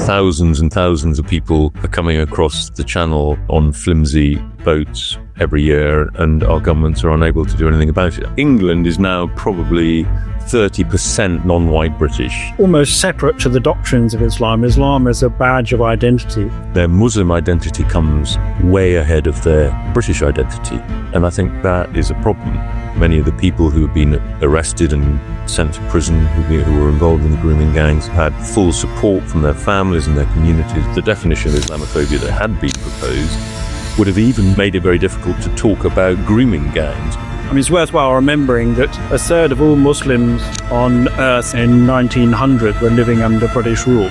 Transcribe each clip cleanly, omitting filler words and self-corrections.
thousands and thousands of people are coming across the channel on flimsy boats every year, and our governments are unable to do anything about it. England is now probably 30% non-white British. Almost separate to the doctrines of Islam. Islam is a badge of identity. Their Muslim identity comes way ahead of their British identity, and I think that is a problem. Many of the people who have been arrested and sent to prison, who were involved in the grooming gangs, had full support from their families and their communities. The definition of Islamophobia that had been proposed would have even made it very difficult to talk about grooming gangs. I mean, it's worthwhile remembering that a third of all Muslims on Earth in 1900 were living under British rule.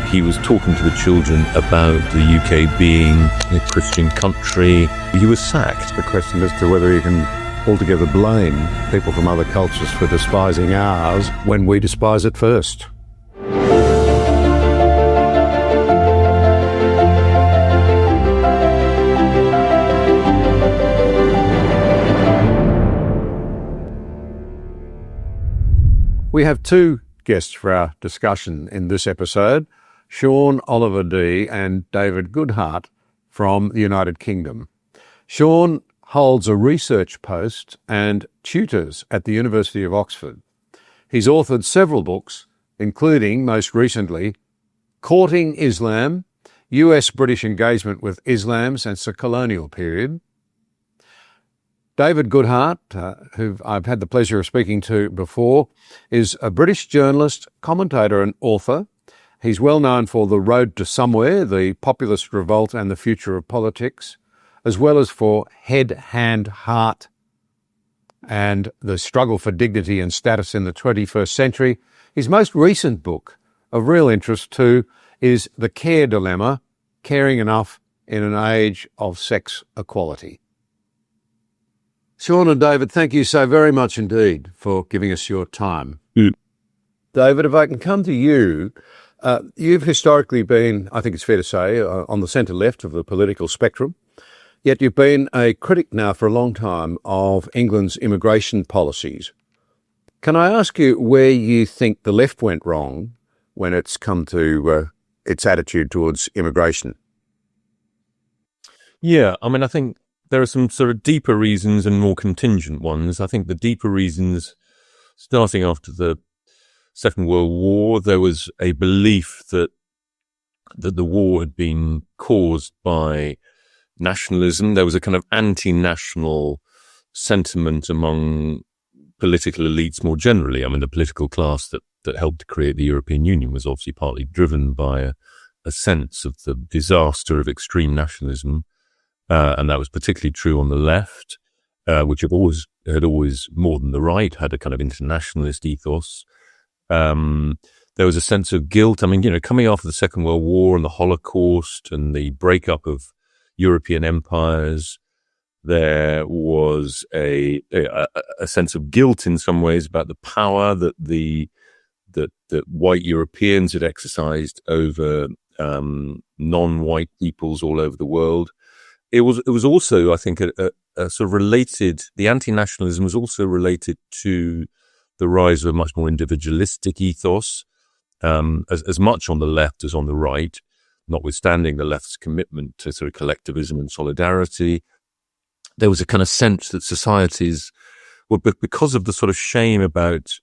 He was talking to the children about the UK being a Christian country. He was sacked. The question as to whether you can altogether blame people from other cultures for despising ours when we despise it first. We have two guests for our discussion in this episode, Sean Oliver-Dee and David Goodhart from the United Kingdom. Sean holds a research post and tutors at the University of Oxford. He's authored several books, including, most recently, Courting Islam, US-British Engagement with Islam Since the Colonial Period. David Goodhart, who I've had the pleasure of speaking to before, is a British journalist, commentator and author. He's well known for The Road to Somewhere, The Populist Revolt and the Future of Politics, as well as for Head, Hand, Heart and the Struggle for Dignity and Status in the 21st Century. His most recent book, of real interest too, is The Care Dilemma, Caring Enough in an Age of Sex Equality. Sean and David, thank you so very much indeed for giving us your time. David, if I can come to you, you've historically been, I think it's fair to say, on the centre-left of the political spectrum, yet you've been a critic now for a long time of England's immigration policies. Can I ask you where you think the left went wrong when it's come to its attitude towards immigration? Yeah, I mean, I think there are some sort of deeper reasons and more contingent ones. I think the deeper reasons, starting after the Second World War, there was a belief that the war had been caused by nationalism. There was a kind of anti-national sentiment among political elites more generally. I mean, the political class that helped to create the European Union was obviously partly driven by a sense of the disaster of extreme nationalism. And that was particularly true on the left, which had always more than the right had a kind of internationalist ethos. There was a sense of guilt. I mean, coming after the Second World War and the Holocaust and the breakup of European empires, there was a sense of guilt in some ways about the power that that white Europeans had exercised over non-white peoples all over the world. It was also, I think, a sort of related. The anti-nationalism was also related to the rise of a much more individualistic ethos, as much on the left as on the right, notwithstanding the left's commitment to sort of collectivism and solidarity. There was a kind of sense that societies, well, because of the sort of shame about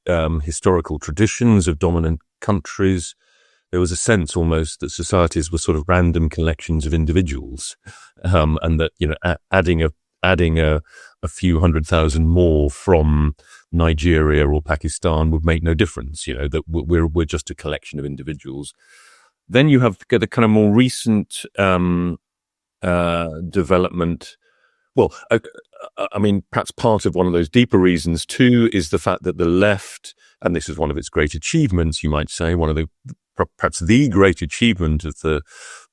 historical traditions of dominant countries, there was a sense almost that societies were sort of random collections of individuals, and that adding a few 100,000 more from Nigeria or Pakistan would make no difference. That we're just a collection of individuals. Then you have the kind of more recent development. Well, I mean, perhaps part of one of those deeper reasons too is the fact that the left, and this is one of its great achievements, you might say, perhaps the great achievement of the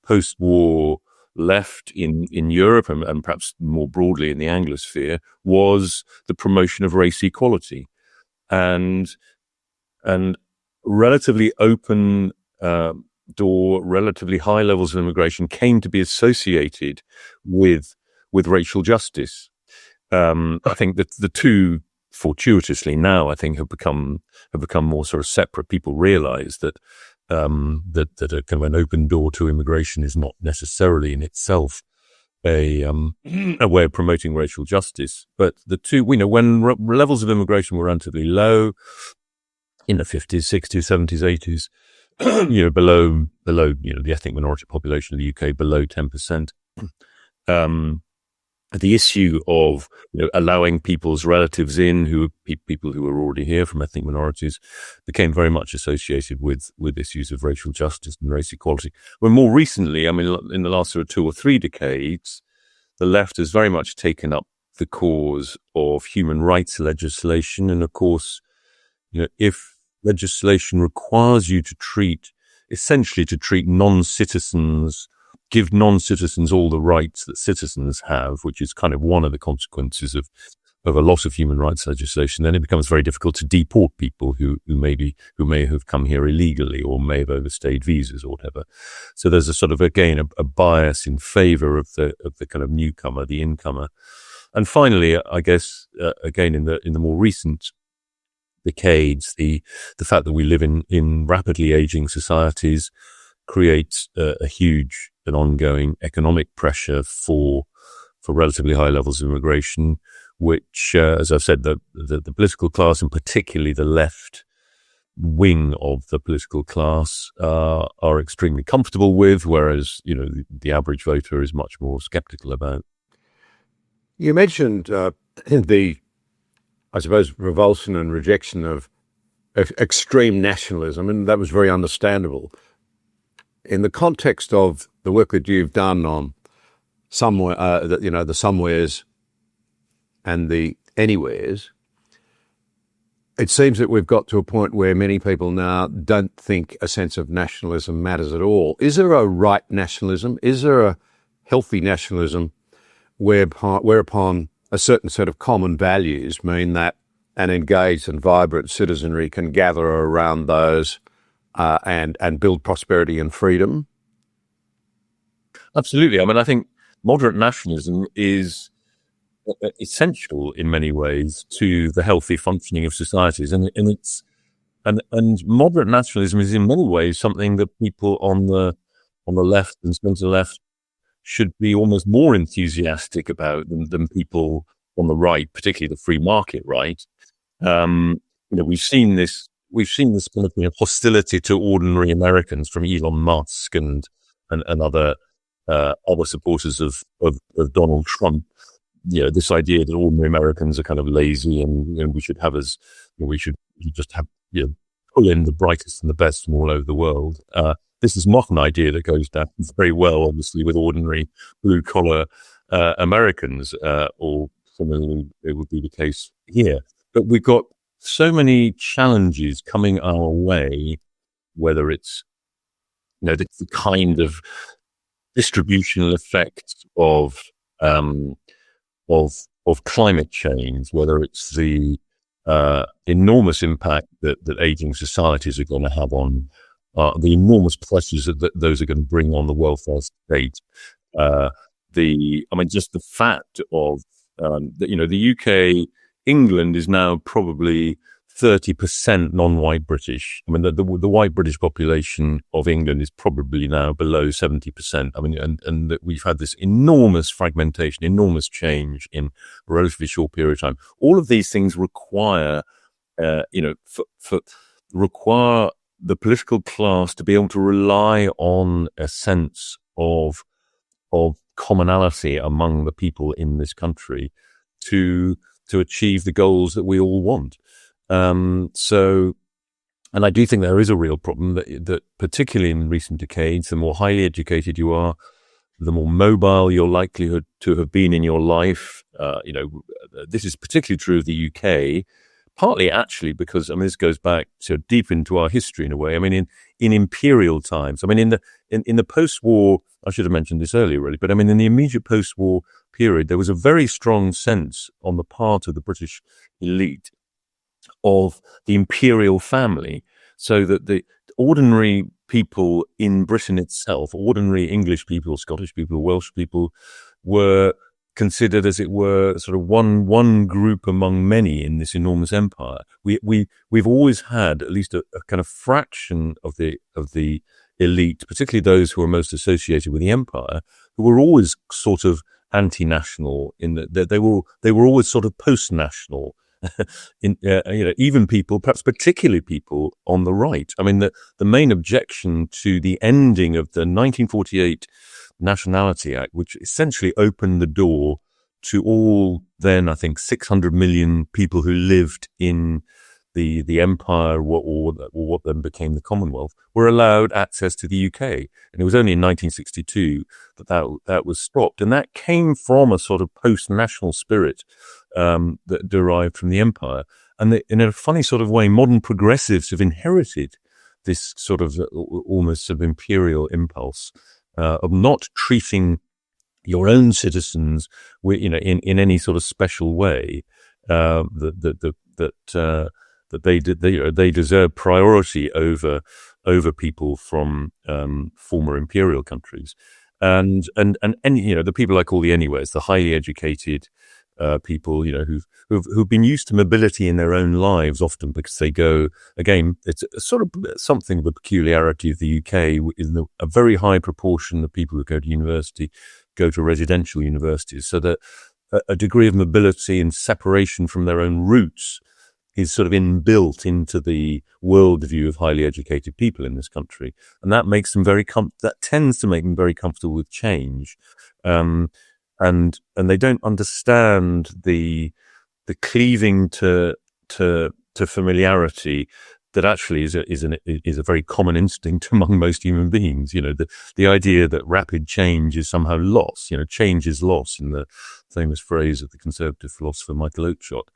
post-war left in Europe and perhaps more broadly in the Anglosphere was the promotion of race equality and relatively open door, relatively high levels of immigration came to be associated with racial justice. I think that the two, fortuitously now, I think have become more sort of separate. People realize that that a kind of an open door to immigration is not necessarily in itself a way of promoting racial justice. But the two, when levels of immigration were relatively low in the 50s, 60s, 70s, 80s, below the ethnic minority population of the UK, below 10%. The issue of allowing people's relatives in, people who were already here from ethnic minorities, became very much associated with issues of racial justice and race equality. When more recently, in the last sort of 2 or 3 decades, the left has very much taken up the cause of human rights legislation. And of course, if legislation requires you to treat non-citizens, give non-citizens all the rights that citizens have, which is kind of one of the consequences of a lot of human rights legislation, then it becomes very difficult to deport people who may have come here illegally or may have overstayed visas or whatever. So there's a sort of, again, a bias in favor of the kind of newcomer, the incomer. And finally, I guess, again, in the more recent decades, the fact that we live in rapidly aging societies creates a huge and ongoing economic pressure for relatively high levels of immigration, which, as I've said, the political class, and particularly the left wing of the political class, are extremely comfortable with, whereas the average voter is much more sceptical about. You mentioned the, I suppose, revulsion and rejection of extreme nationalism, and that was very understandable. In the context of the work that you've done on the somewheres and the anywheres, it seems that we've got to a point where many people now don't think a sense of nationalism matters at all. Is there a right nationalism? Is there a healthy nationalism whereupon a certain set of common values mean that an engaged and vibrant citizenry can gather around those and build prosperity and freedom? Absolutely. I think moderate nationalism is essential in many ways to the healthy functioning of societies, and moderate nationalism is in many ways something that people on the left and centre left should be almost more enthusiastic about than people on the right, particularly the free market right. We've seen this kind of hostility to ordinary Americans from Elon Musk and other supporters of Donald Trump. This idea that ordinary Americans are kind of lazy and we should just have pull in the brightest and the best from all over the world. This is not an idea that goes down very well, obviously, with ordinary blue collar Americans, or similarly it would be the case here. But we've got so many challenges coming our way, whether it's the kind of distributional effect of climate change, whether it's the enormous impact that aging societies are going to have on the enormous pressures that those are going to bring on the welfare state. Just the fact of the UK, England is now probably 30% non-white British. The white British population of England is probably now below 70%. And that we've had this enormous fragmentation, enormous change in a relatively short period of time. All of these things require, require the political class to be able to rely on a sense of commonality among the people in this country to achieve the goals that we all want. And I do think there is a real problem that particularly in recent decades, the more highly educated you are, the more mobile your likelihood to have been in your life. This is particularly true of the UK, partly actually because, this goes back so deep into our history in a way. In imperial times, in the post-war, I should have mentioned this earlier really, but in the immediate post-war period, there was a very strong sense on the part of the British elite of the imperial family, so that the ordinary people in Britain itself, ordinary English people, Scottish people, Welsh people, were considered, as it were, sort of one group among many in this enormous empire. We've always had at least a kind of fraction of the elite, particularly those who are most associated with the empire, who were always sort of anti-national in that they were always sort of post-national. Even people, perhaps particularly people on the right. I mean, the main objection to the ending of the 1948 Nationality Act, which essentially opened the door to all then, I think, 600 million people who lived in the empire or what then became the Commonwealth, were allowed access to the UK. And it was only in 1962 that was stopped. And that came from a sort of post-national spirit that derived from the empire. And in a funny sort of way, modern progressives have inherited this sort of almost sort of imperial impulse of not treating your own citizens in any sort of special way, that they deserve priority over people from former imperial countries, and the people I call the anyways, the highly educated people, who've been used to mobility in their own lives, often because they go, again, it's sort of something of a peculiarity of the UK, is a very high proportion of people who go to university go to residential universities, so that a degree of mobility and separation from their own roots is sort of inbuilt into the worldview of highly educated people in this country. And that makes them that tends to make them very comfortable with change. And they don't understand the cleaving to familiarity that actually is a very common instinct among most human beings. The idea that rapid change is somehow loss. Change is loss, in the famous phrase of the conservative philosopher Michael Oakeshott.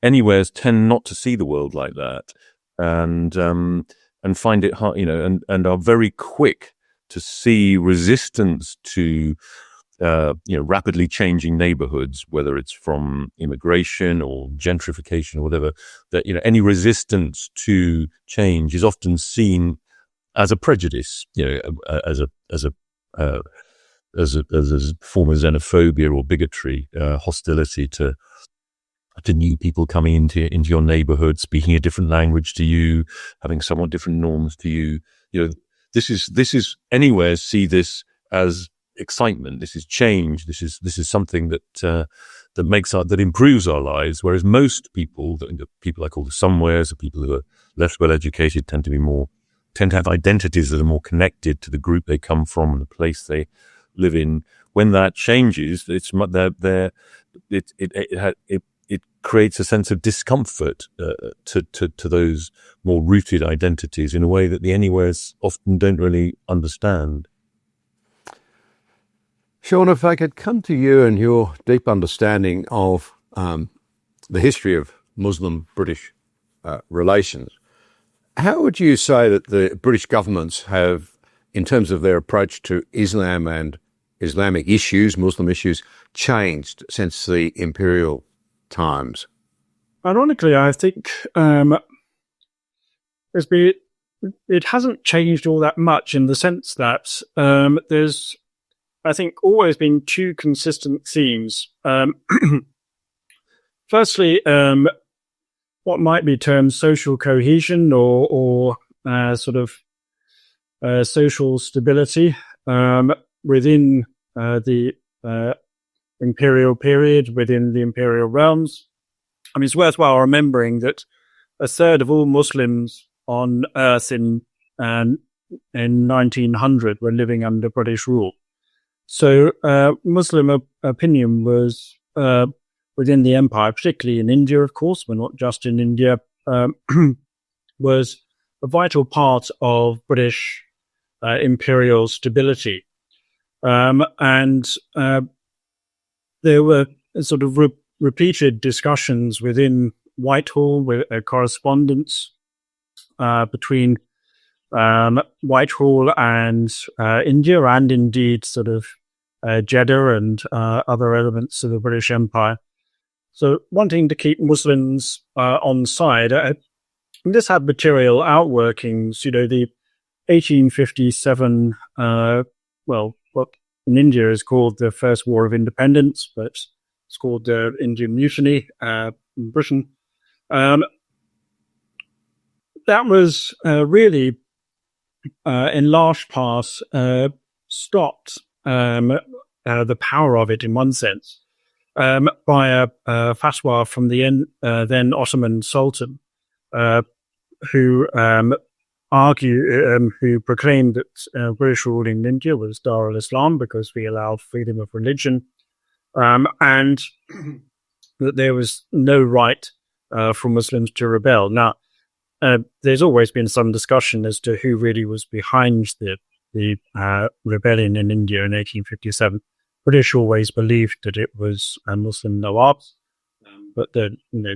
Anywheres tend not to see the world like that, and find it hard, and are very quick to see resistance to rapidly changing neighborhoods, whether it's from immigration or gentrification or whatever. That any resistance to change is often seen as a prejudice, as a form of xenophobia or bigotry, hostility to new people coming into your neighborhood, speaking a different language to you, having somewhat different norms to you. This is anywhere see this as excitement. This is change. This is something that improves our lives. Whereas most people, the people I call the somewheres, the people who are less well educated, tend to have identities that are more connected to the group they come from and the place they live in. When that changes, it creates a sense of discomfort to those more rooted identities in a way that the anywheres often don't really understand. Sean, if I could come to you and your deep understanding of the history of Muslim-British relations, how would you say that the British governments have, in terms of their approach to Islam and Islamic issues, Muslim issues, changed since the imperial times? Ironically, I think it hasn't changed all that much, in the sense that there's, I think, always been two consistent themes. Firstly, what might be termed social cohesion or sort of social stability within the imperial period, within the imperial realms. I mean, it's worthwhile remembering that a third of all Muslims on Earth in 1900 were living under British rule. So Muslim opinion was within the empire, particularly in India, of course, but not just in India, was a vital part of British imperial stability. And there were sort of repeated discussions within Whitehall, with a correspondence between Whitehall and India, and indeed sort of Jeddah and other elements of the British Empire. So wanting to keep Muslims on side, this had material outworkings. The 1857, in India is called the First War of Independence, but it's called the Indian Mutiny in Britain. That was really, in large part, stopped the power of it in one sense by a fatwa from the then Ottoman Sultan, who proclaimed that British rule in India was Dar al-Islam because we allowed freedom of religion, and that there was no right for Muslims to rebel. Now, there's always been some discussion as to who really was behind the rebellion in India in 1857. British always believed that it was Muslim Nawabs, but they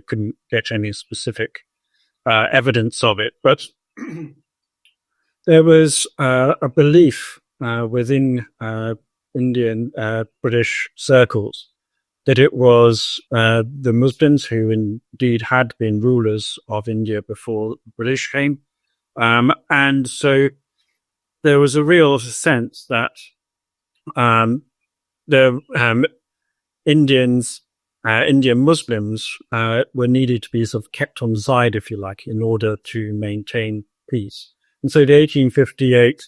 couldn't get any specific evidence of it. But there was a belief within Indian British circles that it was the Muslims who indeed had been rulers of India before the British came. And so there was a real sense that the Indian Muslims were needed to be sort of kept on side, if you like, in order to maintain peace. And so the 1858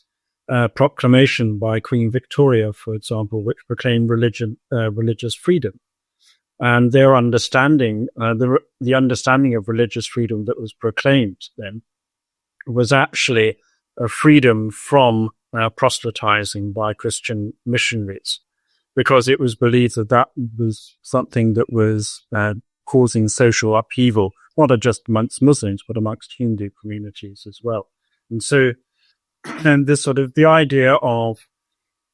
proclamation by Queen Victoria, for example, which proclaimed religious freedom, and their understanding, the understanding of religious freedom that was proclaimed then, was actually a freedom from proselytizing by Christian missionaries, because it was believed that that was something that was causing social upheaval, not just amongst Muslims, but amongst Hindu communities as well. And so, and this sort of the idea of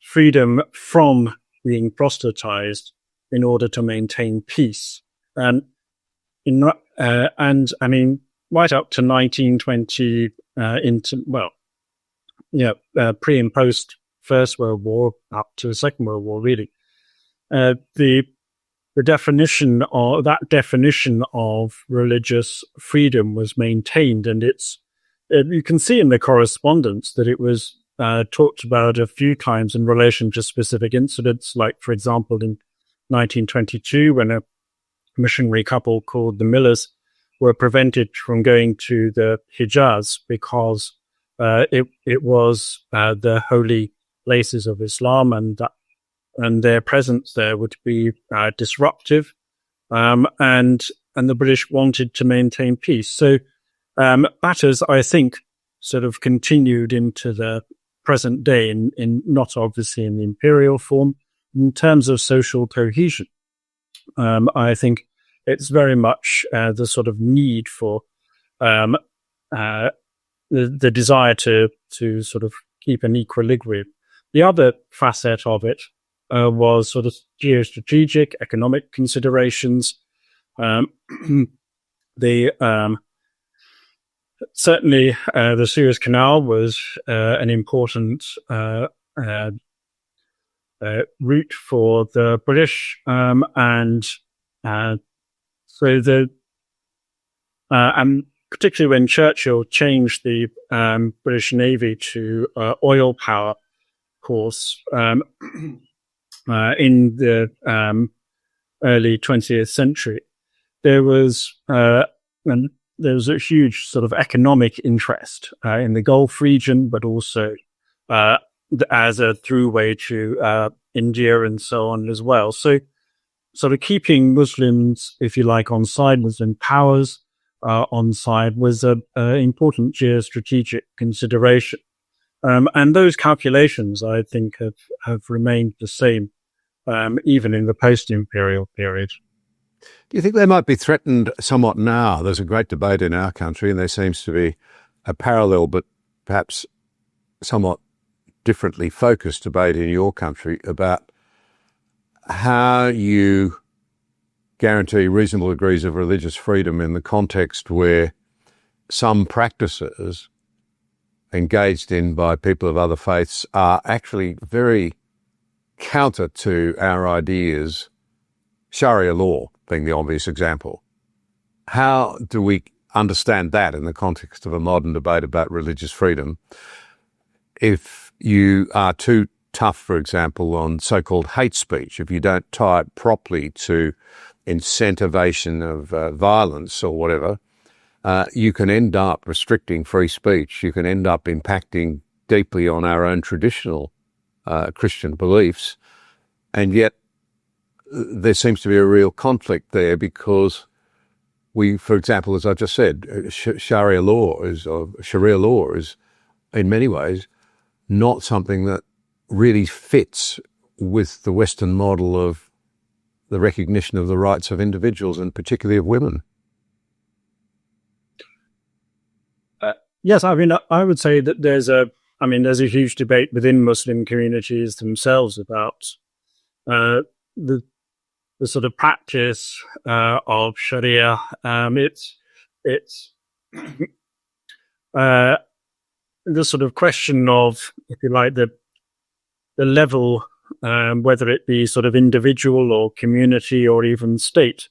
freedom from being proselytized in order to maintain peace, and I mean, right up to 1920, pre and post First World War, up to the Second World War, really, the definition of religious freedom was maintained, and you can see in the correspondence that it was talked about a few times in relation to specific incidents, like, for example, in 1922, when a missionary couple called the Millers were prevented from going to the Hijaz because it was the holy places of Islam, and their presence there would be disruptive, and the British wanted to maintain peace. So that has, I think, sort of continued into the present day, in not obviously in the imperial form. In terms of social cohesion, I think it's very much the sort of need for the desire to sort of keep an equilibrium. The other facet of it was sort of geostrategic, economic considerations. Certainly, the Suez Canal was an important route for the British, and particularly when Churchill changed the British Navy to oil power course in the early 20th century, there was a huge sort of economic interest in the Gulf region, but also as a throughway to India and so on as well. So sort of keeping Muslims, if you like, on side, Muslim powers on side, was an important geostrategic consideration. And those calculations, I think, have remained the same even in the post-imperial period. Do you think they might be threatened somewhat now? There's a great debate in our country, and there seems to be a parallel but perhaps somewhat differently focused debate in your country about how you guarantee reasonable degrees of religious freedom in the context where some practices engaged in by people of other faiths are actually very counter to our ideas, Sharia law being the obvious example. How do we understand that in the context of a modern debate about religious freedom? If you are two tough, for example, on so-called hate speech. If you don't tie it properly to incentivation of violence or whatever, you can end up restricting free speech. You can end up impacting deeply on our own traditional Christian beliefs. And yet there seems to be a real conflict there because we, for example, as I just said, Sharia law is in many ways not something that really fits with the Western model of the recognition of the rights of individuals and particularly of women. Yes, I mean, I would say that there's a huge debate within Muslim communities themselves about the sort of practice of Sharia. It's the sort of question of, if you like, the level, whether it be sort of individual or community or even state,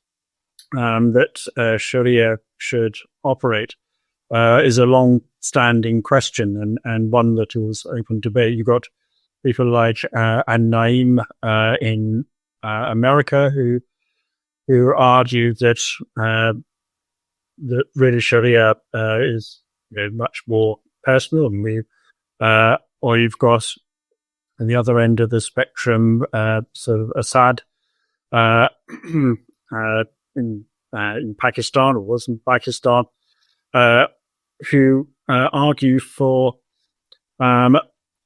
that Sharia should operate, is a long-standing question and one that is open debate. You've got people like An-Naim in America who argue that that really Sharia is much more personal, and or you've got at the other end of the spectrum sort of Assad in Pakistan, or was in Pakistan, who argue for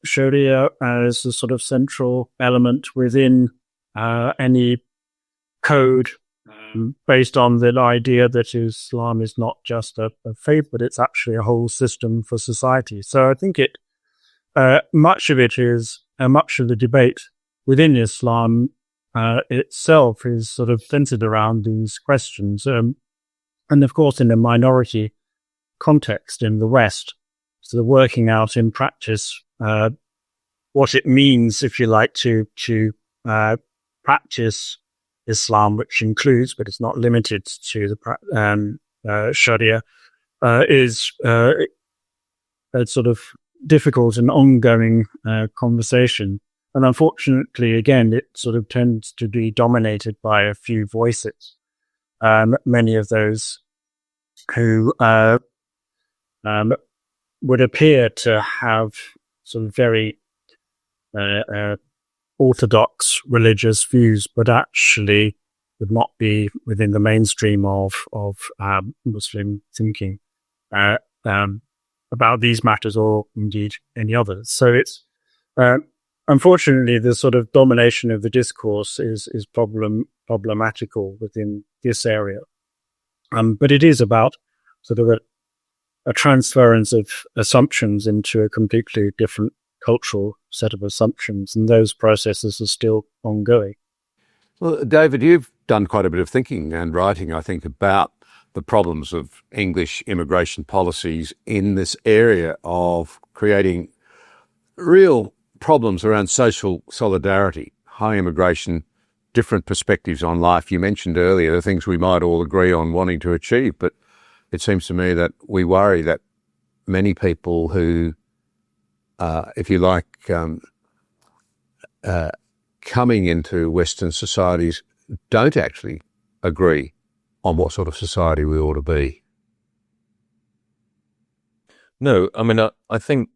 Sharia as a sort of central element within any code, based on the idea that Islam is not just a faith, but it's actually a whole system for society. So I think much of the debate within Islam itself is sort of centered around these questions. And of course, in a minority context in the West, so working out in practice what it means, if you like, to practice Islam, which includes, but it's not limited to, the Sharia, is a sort of difficult and ongoing conversation. And unfortunately, again, it sort of tends to be dominated by a few voices. Many of those who would appear to have sort of very orthodox religious views, but actually would not be within the mainstream of Muslim thinking about these matters, or indeed any others. So it's unfortunately the sort of domination of the discourse is problematical within this area. But it is about sort of a transference of assumptions into a completely different cultural set of assumptions, and those processes are still ongoing. Well, David, you've done quite a bit of thinking and writing, I think, about the problems of English immigration policies in this area of creating real problems around social solidarity, high immigration, different perspectives on life. You mentioned earlier the things we might all agree on wanting to achieve, but it seems to me that we worry that many people who, if you like, coming into Western societies don't actually agree on what sort of society we ought to be. No, I mean, I think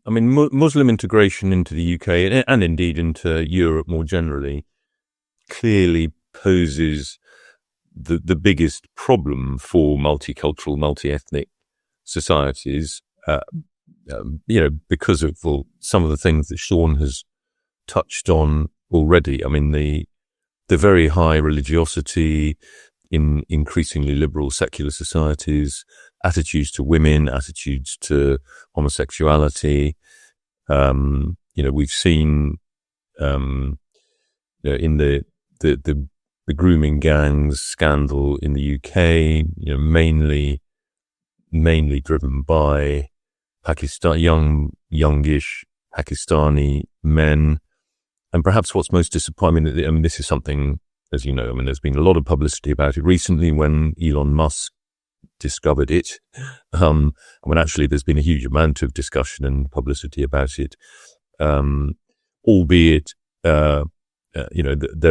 Muslim integration into the UK and indeed into Europe more generally clearly poses the biggest problem for multicultural, multi-ethnic societies, because of some of the things that Sean has touched on already. I mean, the very high religiosity in increasingly liberal secular societies, attitudes to women, attitudes to homosexuality. We've seen in the grooming gangs scandal in the UK, mainly driven by youngish Pakistani men. And perhaps what's most disappointing, this is something, as you know, there's been a lot of publicity about it recently when Elon Musk discovered it, when actually there's been a huge amount of discussion and publicity about it. albeit, there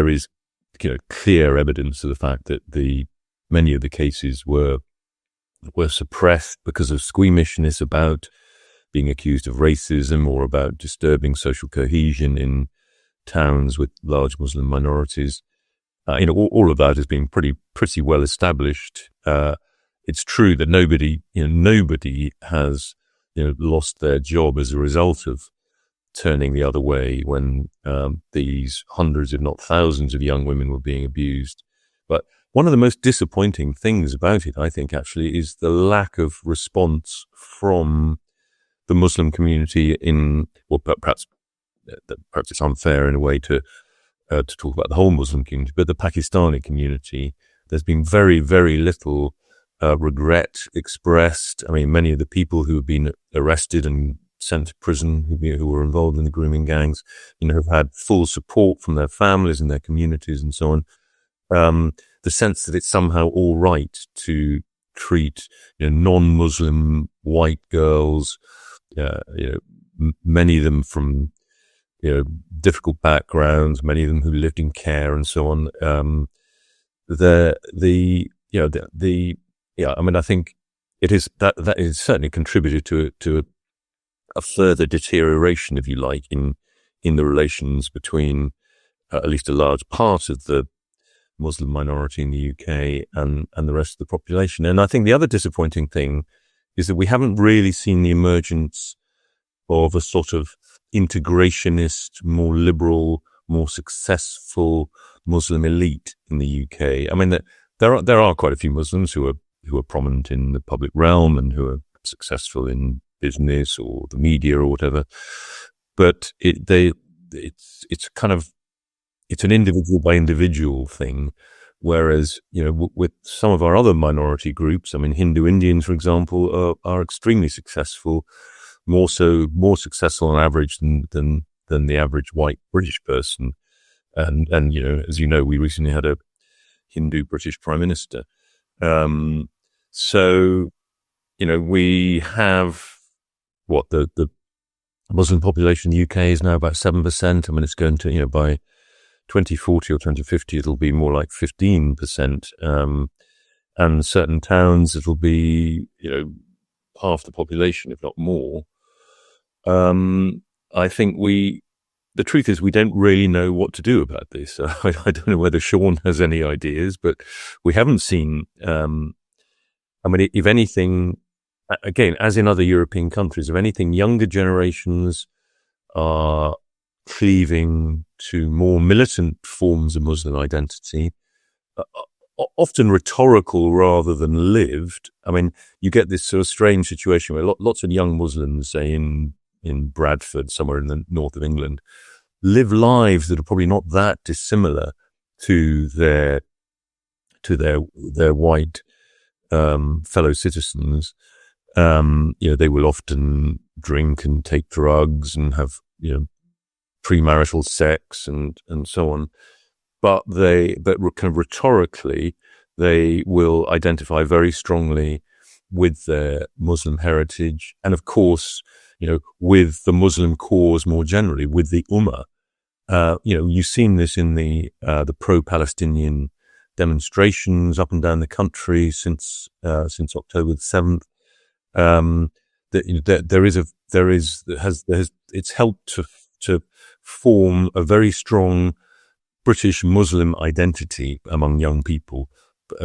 is, clear evidence of the fact that many of the cases were suppressed because of squeamishness about being accused of racism or about disturbing social cohesion in towns with large Muslim minorities. All of that has been pretty well established. It's true that nobody has, lost their job as a result of turning the other way when these hundreds, if not thousands, of young women were being abused. But one of the most disappointing things about it, I think, actually, is the lack of response from the Muslim community perhaps it's unfair in a way to talk about the whole Muslim community, but the Pakistani community. There's been very, very little regret expressed. I mean, many of the people who have been arrested and sent to prison, who were involved in the grooming gangs, have had full support from their families and their communities and so on. The sense that it's somehow all right to treat non-Muslim white girls, many of them from difficult backgrounds, many of them who lived in care and so on. I think it is that is certainly contributed to a further deterioration, if you like, in the relations between at least a large part of the Muslim minority in the UK and the rest of the population. And I think the other disappointing thing is that we haven't really seen the emergence of a sort of integrationist, more liberal, more successful Muslim elite in the UK. I mean, there are quite a few Muslims who are prominent in the public realm and who are successful in business or the media or whatever, but it's an individual by individual thing. Whereas, with some of our other minority groups, I mean, Hindu Indians, for example, are extremely successful, more successful on average than the average white British person. And, as you know, we recently had a Hindu British Prime Minister. So, we have the Muslim population in the UK is now about 7%. I mean, it's going to, by 2040 or 2050, it'll be more like 15%. And certain towns, it'll be, half the population, if not more. I think the truth is we don't really know what to do about this. I don't know whether Sean has any ideas, but we haven't seen, if anything, again, as in other European countries, if anything, younger generations are cleaving to more militant forms of Muslim identity, often rhetorical rather than lived. I mean, you get this sort of strange situation where lots of young Muslims, say in Bradford, somewhere in the north of England, live lives that are probably not that dissimilar to their white fellow citizens. They will often drink and take drugs and have premarital sex and so on, but kind of rhetorically they will identify very strongly with their Muslim heritage and, of course, with the Muslim cause more generally, with the Ummah. You've seen this in the pro-Palestinian demonstrations up and down the country since October the 7th. It's helped to form a very strong British Muslim identity among young people.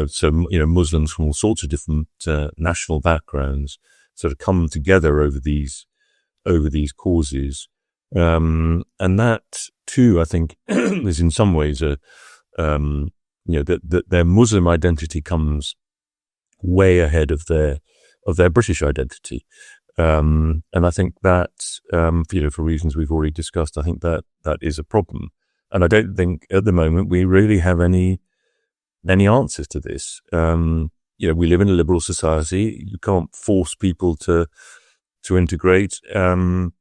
So, Muslims from all sorts of different national backgrounds sort of come together over these causes. And that too, I think, is in some ways that their Muslim identity comes way ahead of their British identity. And I think that, for reasons we've already discussed, I think that is a problem. And I don't think at the moment we really have any answers to this. We live in a liberal society. You can't force people to integrate. And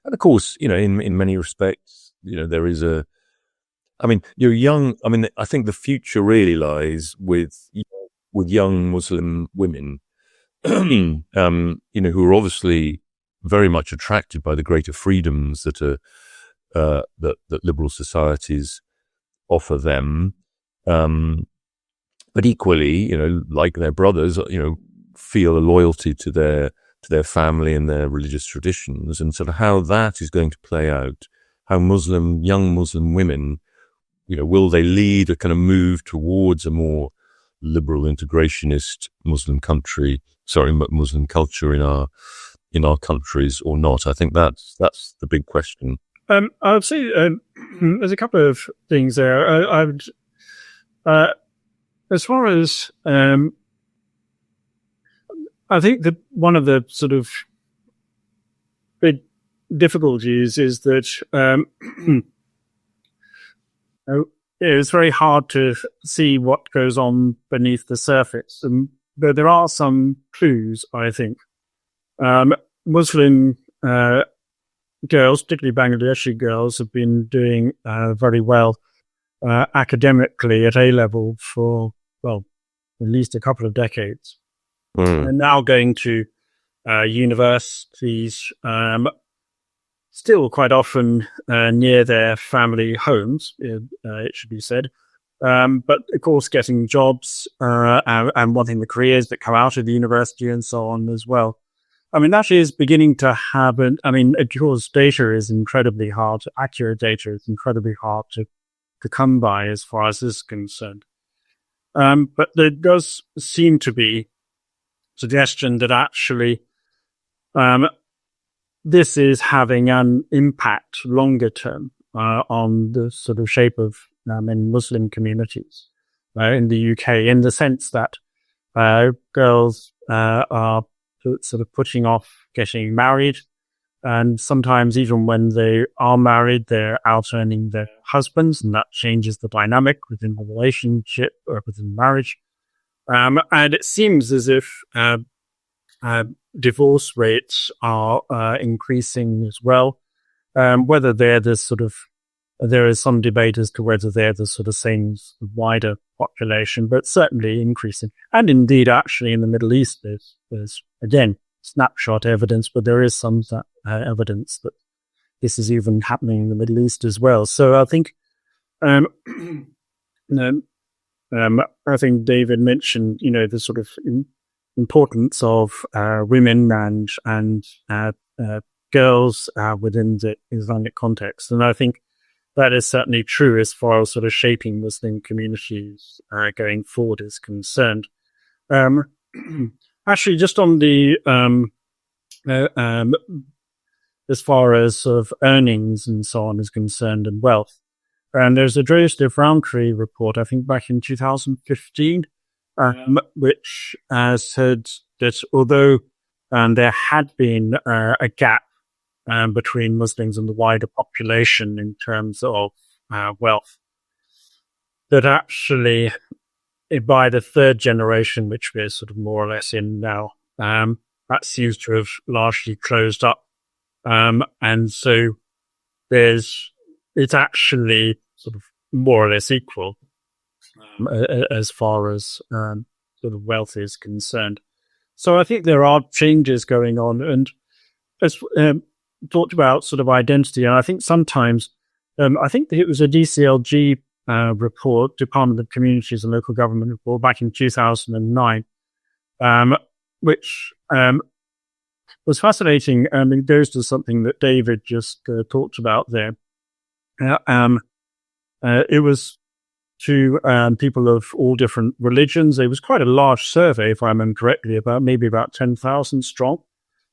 of course, in many respects, there is you're young. I mean, I think the future really lies with young Muslim women, who are obviously very much attracted by the greater freedoms that that liberal societies offer them. But equally, like their brothers, feel a loyalty to their family and their religious traditions, and sort of how that is going to play out. How young Muslim women, will they lead a kind of move towards a more liberal integrationist Muslim culture in our countries or not? I think that's the big question. I would say there's a couple of things there. I would, as far as I think that one of the sort of big difficulties is that it's very hard to see what goes on beneath the surface. But there are some clues, I think. Muslim girls, particularly Bangladeshi girls, have been doing very well academically at A-level for, at least a couple of decades. And now going to universities, still quite often near their family homes, it should be said. But of course, getting jobs and wanting the careers that come out of the university and so on as well. I mean, that is beginning to happen. I mean, of course, data is incredibly hard. Accurate data is incredibly hard to come by as far as this is concerned. But there does seem to be suggestion that actually this is having an impact longer term on the sort of shape of in Muslim communities in the UK, in the sense that girls are sort of putting off getting married, and sometimes even when they are married, they're out earning their husbands, and that changes the dynamic within the relationship or within marriage. And it seems as if divorce rates are increasing as well. Whether they're the sort of, there is some debate as to whether they're the sort of same wider population, but certainly increasing. And indeed, actually, in the Middle East, there's again snapshot evidence, but there is some evidence that this is even happening in the Middle East as well. So I think, I think David mentioned, the sort of importance of women and girls within the Islamic context, and I think that is certainly true as far as sort of shaping Muslim communities going forward is concerned. Actually, just on the as far as sort of earnings and so on is concerned and wealth, and there's a Joseph Roundtree report, I think back in 2015, which said that although there had been a gap between Muslims and the wider population in terms of wealth, that actually by the third generation, which we're sort of more or less in now, that seems to have largely closed up. And so it's actually sort of more or less equal as far as sort of wealth is concerned. So I think there are changes going on, and as talked about sort of identity, and I think sometimes, I think that it was a DCLG report, Department of Communities and Local Government report back in 2009, which was fascinating. It goes to something that David just talked about there. It was to people of all different religions. It was quite a large survey, if I remember correctly, about 10,000 strong.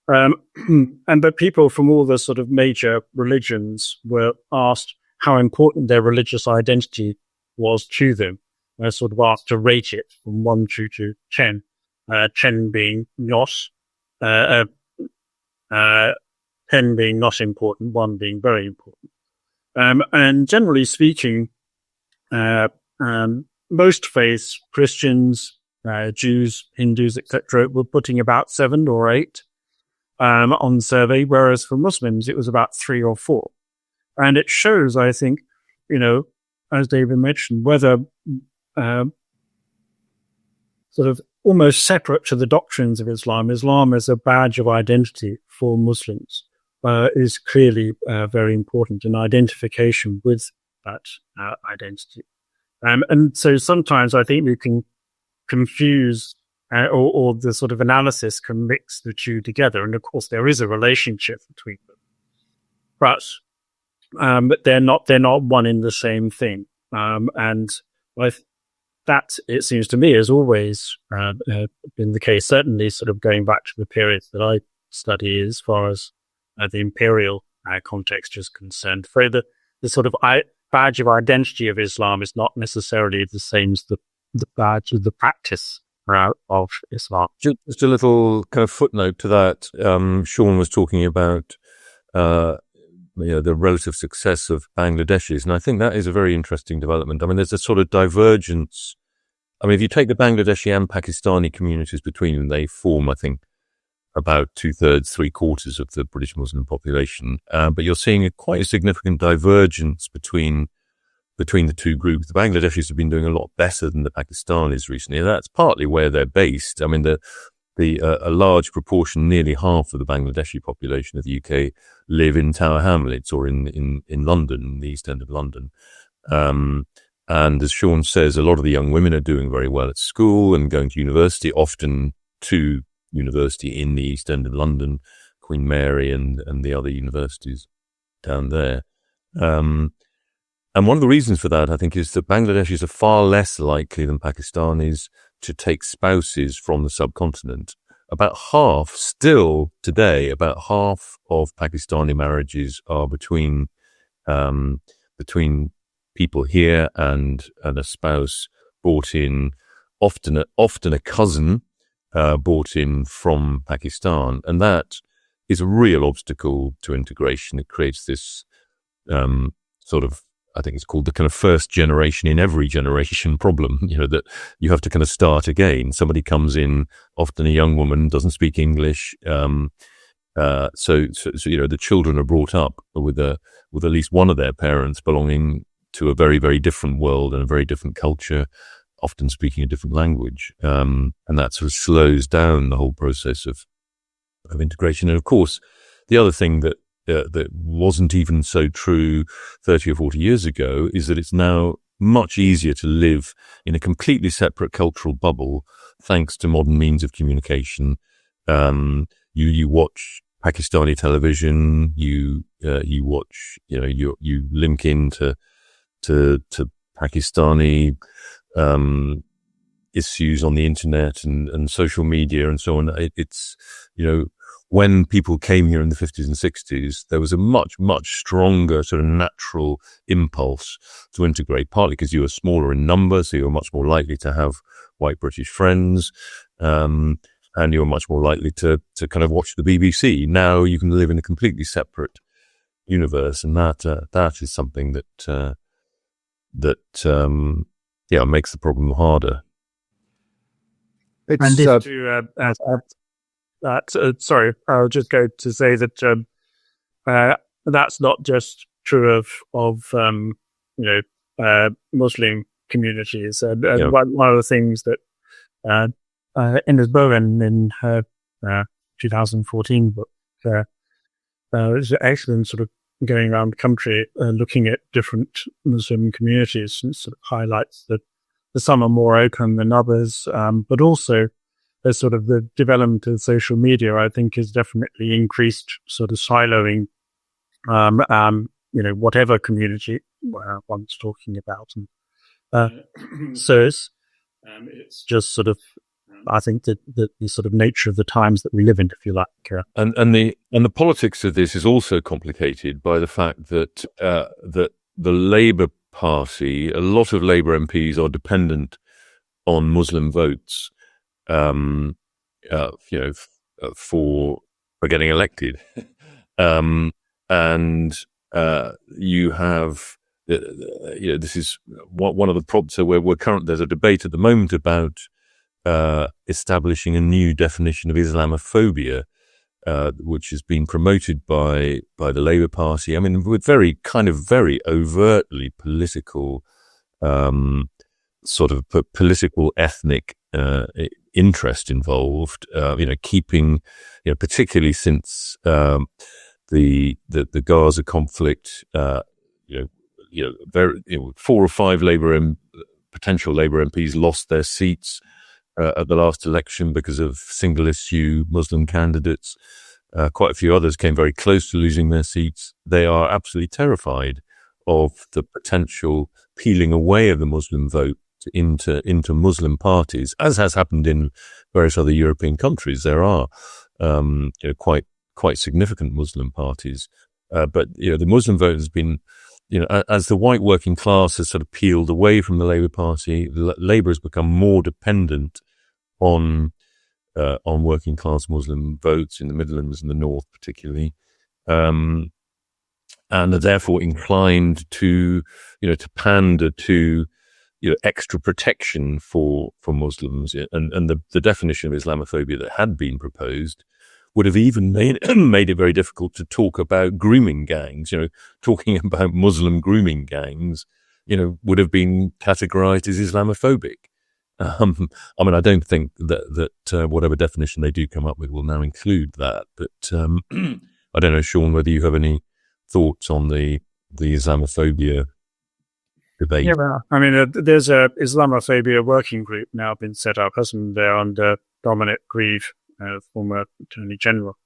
But people from all the sort of major religions were asked how important their religious identity was to them. They're sort of asked to rate it from 1 to 10, 10 being not, 10 being not important, 1 being very important. And generally speaking, most faiths, Christians, Jews, Hindus, etc., were putting about 7 or 8 on the survey, whereas for Muslims it was about 3 or 4. And it shows, I think, as David mentioned, whether sort of almost separate to the doctrines of Islam, Islam is a badge of identity for Muslims. is clearly very important, and identification with that identity. And so sometimes I think we can confuse or the sort of analysis can mix the two together. And of course, there is a relationship between them, but they're not one in the same thing. And that, it seems to me, has always been the case, certainly sort of going back to the periods that I study as far as the imperial context is concerned. For the sort of badge of identity of Islam is not necessarily the same as the badge of the practice of Islam. Just a little kind of footnote to that. Sean was talking about the relative success of Bangladeshis, and I think that is a very interesting development. I mean, there's a sort of divergence. I mean, if you take the Bangladeshi and Pakistani communities between them, they form, I think, about 2/3, 3/4 of the British Muslim population. But you're seeing quite a significant divergence between the two groups. The Bangladeshis have been doing a lot better than the Pakistanis recently. That's partly where they're based. I mean, a large proportion, nearly half of the Bangladeshi population of the UK live in Tower Hamlets or in London, the East End of London. And as Sean says, a lot of the young women are doing very well at school and going to university, often to university in the East End of London, Queen Mary and the other universities down there. And one of the reasons for that, I think, is that Bangladeshis are far less likely than Pakistanis to take spouses from the subcontinent. About half of Pakistani marriages are between people here and a spouse brought in, often a cousin brought in from Pakistan, and that is a real obstacle to integration. It creates this sort of, I think it's called the kind of first generation in every generation problem, that you have to kind of start again. Somebody comes in, often a young woman, doesn't speak English. So the children are brought up with at least one of their parents belonging to a very, very different world and a very different culture, often speaking a different language. And that sort of slows down the whole process of integration. And of course, the other thing that wasn't even so true 30 or 40 years ago is that it's now much easier to live in a completely separate cultural bubble thanks to modern means of communication. You watch Pakistani television, you watch, you link into Pakistani issues on the internet and social media and so on. It's when people came here in the 50s and 60s, there was a much, much stronger sort of natural impulse to integrate, partly because you were smaller in number, so you were much more likely to have white British friends, and you were much more likely to kind of watch the BBC. Now you can live in a completely separate universe, and that is something that makes the problem harder. Sorry, I'll just go to say that that's not just true of Muslim communities. One of the things that Ines Bowen in her 2014 book is excellent, sort of going around the country looking at different Muslim communities, and sort of highlights that some are more open than others, but also there's sort of the development of social media, I think, has definitely increased sort of siloing, whatever community one's talking about. And so it's just sort of, I think that the sort of nature of the times that we live in, if you like. And the politics of this is also complicated by the fact that the Labour Party, a lot of Labour MPs are dependent on Muslim votes, for getting elected, and you have, this is one of the problems. So there's a debate at the moment about establishing a new definition of Islamophobia, which has been promoted by the Labour Party. I mean, with very overtly political, sort of political ethnic interest involved. Keeping, particularly since the Gaza conflict. 4 or 5 potential Labour MPs lost their seats at the last election because of single-issue Muslim candidates. Quite a few others came very close to losing their seats. They are absolutely terrified of the potential peeling away of the Muslim vote into Muslim parties, as has happened in various other European countries. There are quite significant Muslim parties, but the Muslim vote has been, as the white working class has sort of peeled away from the Labour Party, Labour has become more dependent on working class Muslim votes in the Midlands and the North, particularly, and are therefore inclined to pander to extra protection for Muslims, and the definition of Islamophobia that had been proposed would have even made it very difficult to talk about grooming gangs. Talking about Muslim grooming gangs, would have been categorized as Islamophobic. I don't think that whatever definition they do come up with will now include that. But I don't know, Sean, whether you have any thoughts on the Islamophobia debate. Yeah, there's a Islamophobia working group now been set up, hasn't there, under Dominic Grieve, former Attorney General,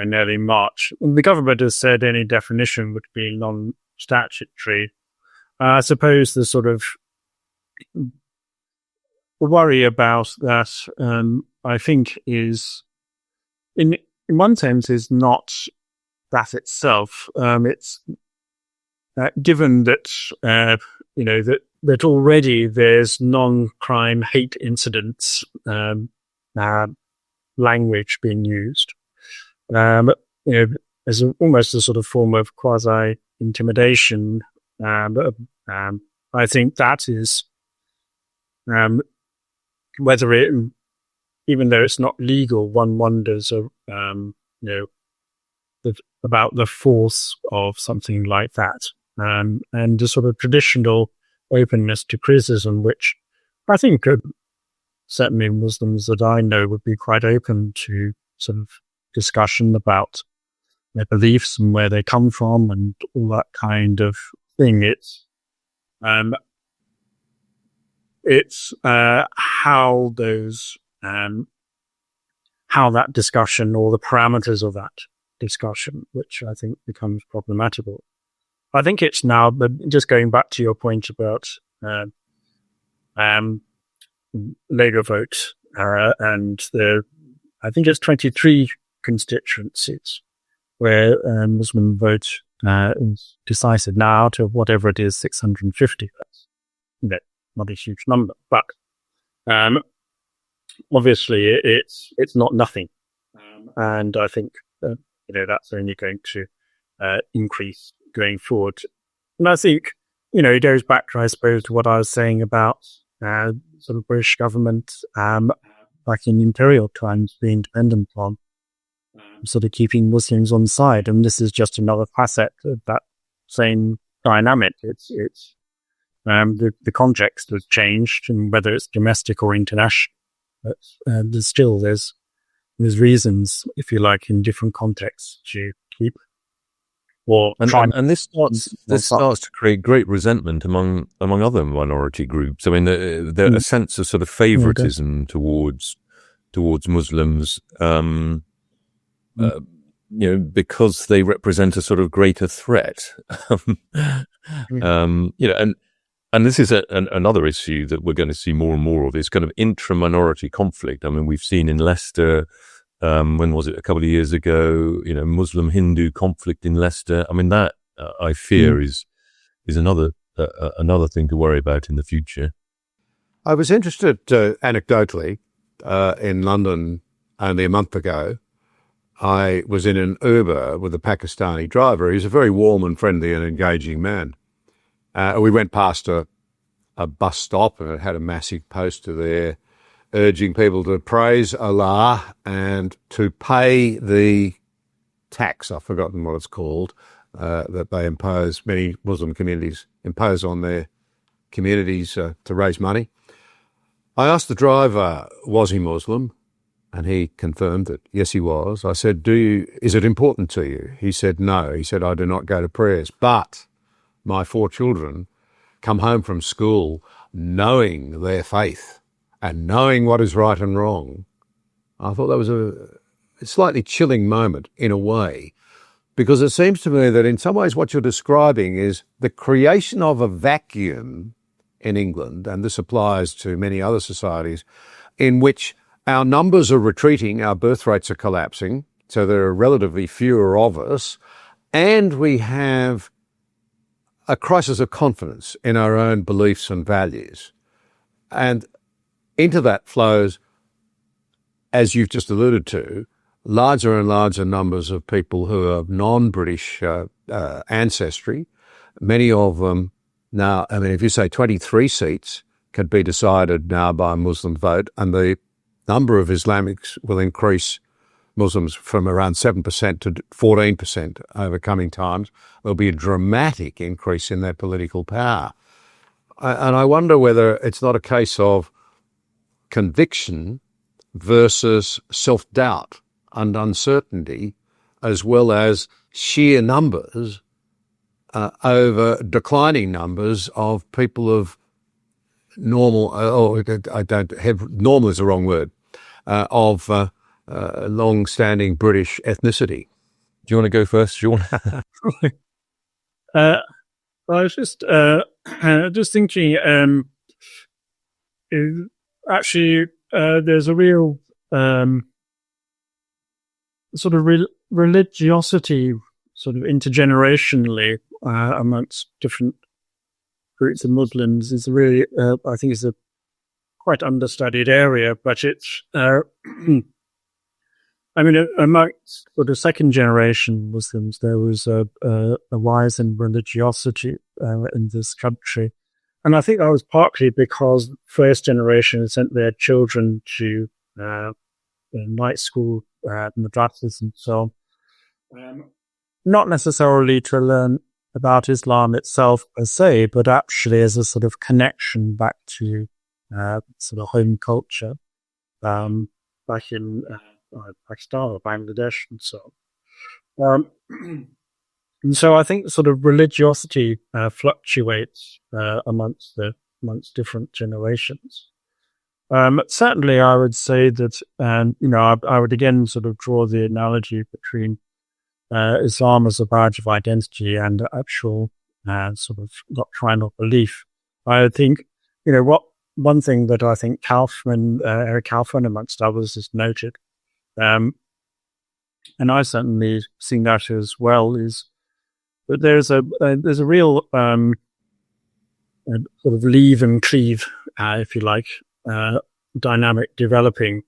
in early March. The government has said any definition would be non-statutory. I suppose the sort of worry about that, I think, is in one sense is not that itself. It's given that that already there's non-crime hate incidents language being used, as almost a sort of form of quasi intimidation. I think that is whether it, even though it's not legal, one wonders, about the force of something like that, and the sort of traditional openness to criticism, which I think certainly Muslims that I know would be quite open to sort of discussion about their beliefs and where they come from and all that kind of thing. It's how that discussion or the parameters of that discussion, which I think becomes problematical. I think it's now, but just going back to your point about Labour vote, and I think it's 23 constituencies where Muslim vote is decisive now out of whatever it is, 650. That's not a huge number, but obviously it's not nothing, and I think that's only going to increase going forward. And I think it goes back to, I suppose, to what I was saying about sort of British government back in imperial times being dependent on sort of keeping Muslims on side, and this is just another facet of that same dynamic. It's the context has changed, and whether it's domestic or international, but there's reasons, if you like, in different contexts to keep. And this starts to create great resentment among other minority groups. I mean, there's a sense of sort of favoritism towards Muslims, because they represent a sort of greater threat. And this is another issue that we're going to see more and more of, is kind of intra-minority conflict. I mean, we've seen in Leicester, when was it, a couple of years ago, Muslim-Hindu conflict in Leicester. I mean, that I fear is another thing to worry about in the future. I was interested anecdotally in London only a month ago. I was in an Uber with a Pakistani driver. He's a very warm and friendly and engaging man. We went past a bus stop, and it had a massive poster there urging people to praise Allah and to pay the tax, I've forgotten what it's called, that they impose, many Muslim communities impose on their communities to raise money. I asked the driver, was he Muslim? And he confirmed that, yes, he was. I said, is it important to you? He said, no. He said, I do not go to prayers, but my 4 children come home from school knowing their faith and knowing what is right and wrong. I thought that was a slightly chilling moment in a way, because it seems to me that in some ways what you're describing is the creation of a vacuum in England, and this applies to many other societies, in which our numbers are retreating, our birth rates are collapsing, so there are relatively fewer of us, and we have a crisis of confidence in our own beliefs and values. And into that flows, as you've just alluded to, larger and larger numbers of people who are non-British ancestry. Many of them now, I mean, if you say 23 seats could be decided now by a Muslim vote, and the number of Islamics will increase, Muslims, from around 7% to 14% over coming times. There'll be a dramatic increase in their political power. And I wonder whether it's not a case of conviction versus self-doubt and uncertainty, as well as sheer numbers over declining numbers of people of normal, normal is the wrong word, of long-standing British ethnicity. Do you want to go first, Sean? I was just thinking, actually, there's a real sort of religiosity, sort of intergenerationally, amongst different groups of Muslims is really, I think, is a quite understudied area. But it's, I mean, amongst sort of second generation Muslims, there was a rise in religiosity in this country. And I think that was partly because first generation sent their children to night school, madrasas and so on. Not necessarily to learn about Islam itself per se, but actually as a sort of connection back to sort of home culture back in Pakistan or Bangladesh and so on. And so I think sort of religiosity fluctuates amongst different generations. Certainly, I would say that, I would again sort of draw the analogy between Islam as a badge of identity and actual sort of doctrinal belief. I think, one thing that I think Eric Kaufman, amongst others, has noted, and I certainly seen that as well, is that there's a real sort of leave and cleave, if you like, dynamic developing.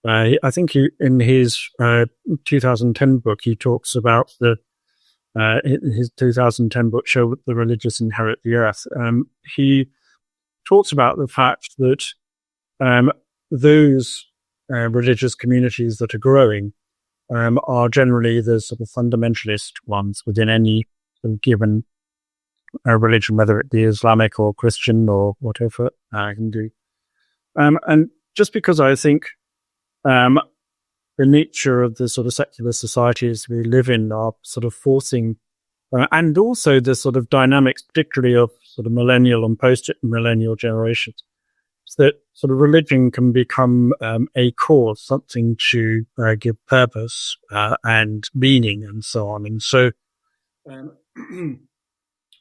I think in his 2010 book, he talks about his 2010 book, Show the Religious Inherit the Earth. He talks about the fact that those religious communities that are growing are generally the sort of fundamentalist ones within any sort of given religion, whether it be Islamic or Christian or whatever Hindu. And just because I think the nature of the sort of secular societies we live in are sort of forcing, and also the sort of dynamics, particularly of sort of millennial and post-millennial generations, is that sort of religion can become a cause, something to give purpose and meaning and so on. And so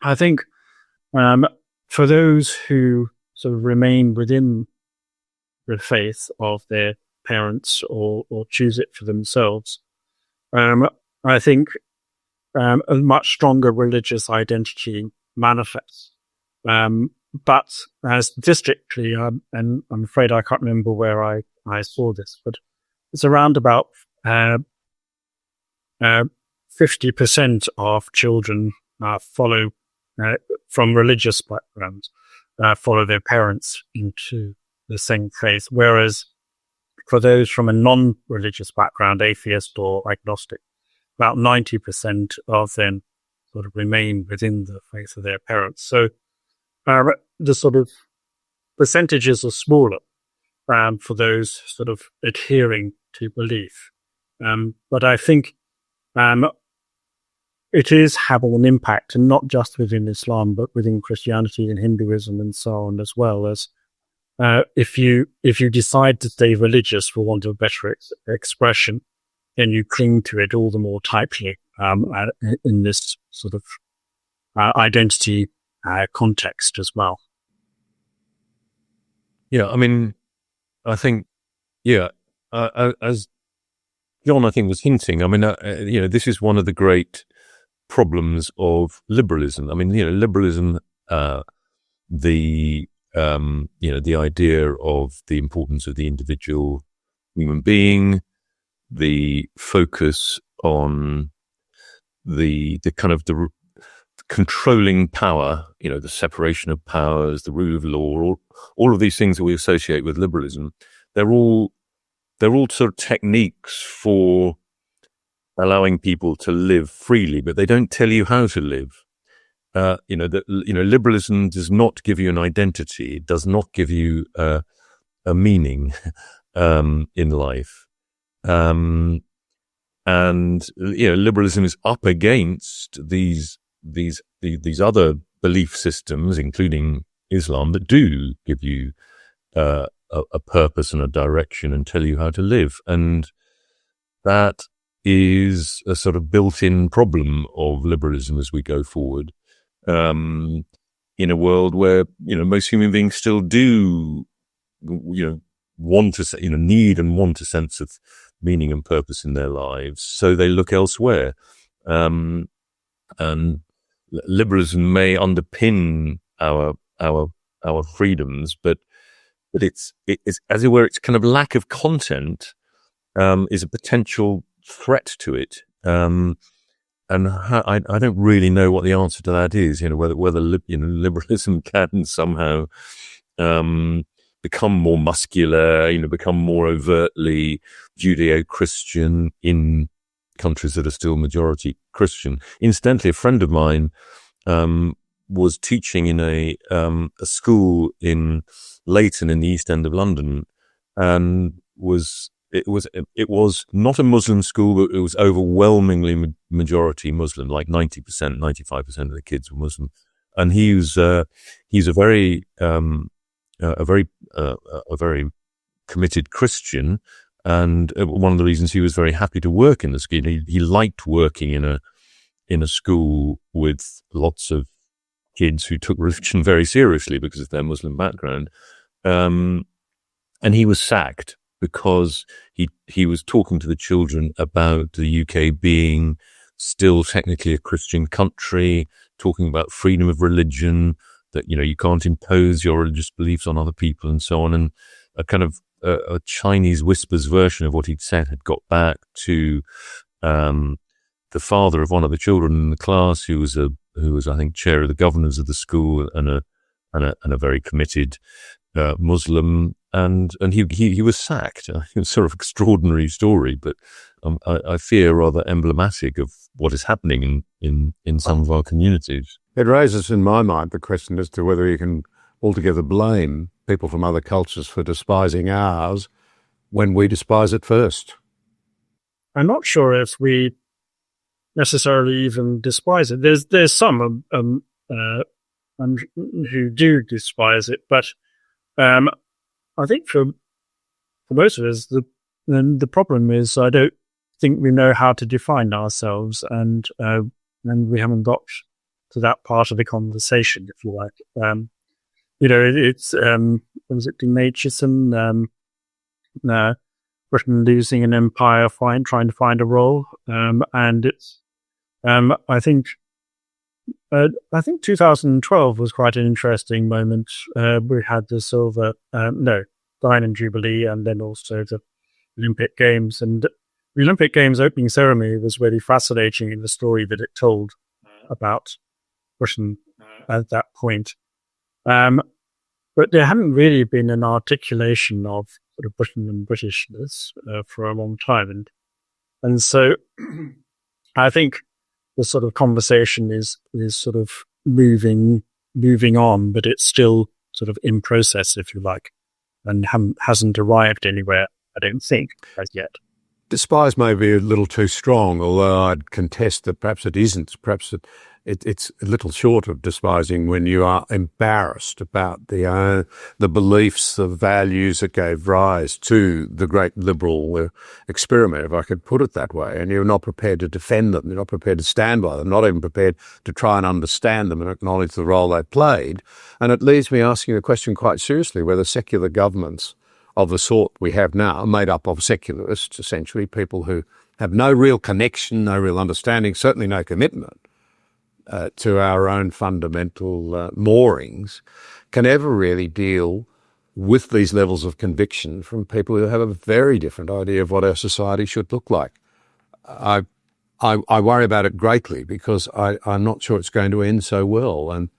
I think for those who sort of remain within the faith of their parents or choose it for themselves, I think a much stronger religious identity manifests. But statistically, and I'm afraid I can't remember where I saw this, but it's around about 50% of children follow from religious backgrounds follow their parents into the same faith, whereas for those from a non-religious background, atheist or agnostic, about 90% of them sort of remain within the faith of their parents. So the sort of percentages are smaller, for those sort of adhering to belief. But I think it is having an impact, and not just within Islam, but within Christianity and Hinduism and so on, as well as if you decide to stay religious, for want of a better expression, then you cling to it all the more tightly in this sort of identity context as well. Yeah, I mean, I think, as John, I think, was hinting, I mean, this is one of the great problems of liberalism. I mean, liberalism, the idea of the importance of the individual human being, the focus on the kind of the controlling power, the separation of powers, the rule of law, all of these things that we associate with liberalism, they're all sort of techniques for allowing people to live freely, but they don't tell you how to live. Liberalism does not give you an identity. It does not give you a meaning in life. And liberalism is up against these other belief systems, including Islam, that do give you a purpose and a direction and tell you how to live. And that is a sort of built-in problem of liberalism as we go forward, in a world where, most human beings still do, want to, need and want a sense of meaning and purpose in their lives. So they look elsewhere. And liberalism may underpin our freedoms, but it's as it were, its kind of lack of content, is a potential threat to it. And I don't really know what the answer to that is, whether liberalism can somehow become more muscular, become more overtly Judeo-Christian in countries that are still majority Christian. Incidentally, a friend of mine was teaching in a school in Leighton in the East End of London, and it was not a Muslim school, but it was overwhelmingly majority Muslim, like 90%, 95% of the kids were Muslim. And he's a very committed Christian. And one of the reasons he was very happy to work in the school, he liked working in a school with lots of kids who took religion very seriously because of their Muslim background. And he was sacked because he was talking to the children about the UK being still technically a Christian country, talking about freedom of religion, that, you can't impose your religious beliefs on other people and so on. And a kind of a Chinese whispers version of what he'd said had got back to the father of one of the children in the class, who was I think chair of the governors of the school and a very committed Muslim, and he was sacked. It was sort of extraordinary story, but I fear rather emblematic of what is happening in some of our communities. It raises in my mind the question as to whether you can altogether blame people from other cultures for despising ours when we despise it first. I'm not sure if we necessarily even despise it. There's some who do despise it, but I think for most of us, the problem is I don't think we know how to define ourselves, and we haven't got to that part of the conversation, if you like. It's was it democratism? Britain losing an empire, trying to find a role, and it's. I think 2012 was quite an interesting moment. We had the Diamond Jubilee, and then also the Olympic Games. And the Olympic Games opening ceremony was really fascinating in the story that it told about Britain at that point. But there hadn't really been an articulation of sort of Britain and Britishness for a long time. And so I think the sort of conversation is sort of moving on, but it's still sort of in process, if you like. and hasn't arrived anywhere, I don't think, as yet. Despise may be a little too strong, although I'd contest that perhaps it isn't. Perhaps it's a little short of despising when you are embarrassed about the beliefs, the values that gave rise to the great liberal experiment, if I could put it that way, and you're not prepared to defend them, you're not prepared to stand by them, not even prepared to try and understand them and acknowledge the role they played. And it leaves me asking the question quite seriously whether secular governments of the sort we have now, made up of secularists, essentially, people who have no real connection, no real understanding, certainly no commitment to our own fundamental moorings, can ever really deal with these levels of conviction from people who have a very different idea of what our society should look like. I worry about it greatly because I'm not sure it's going to end so well, and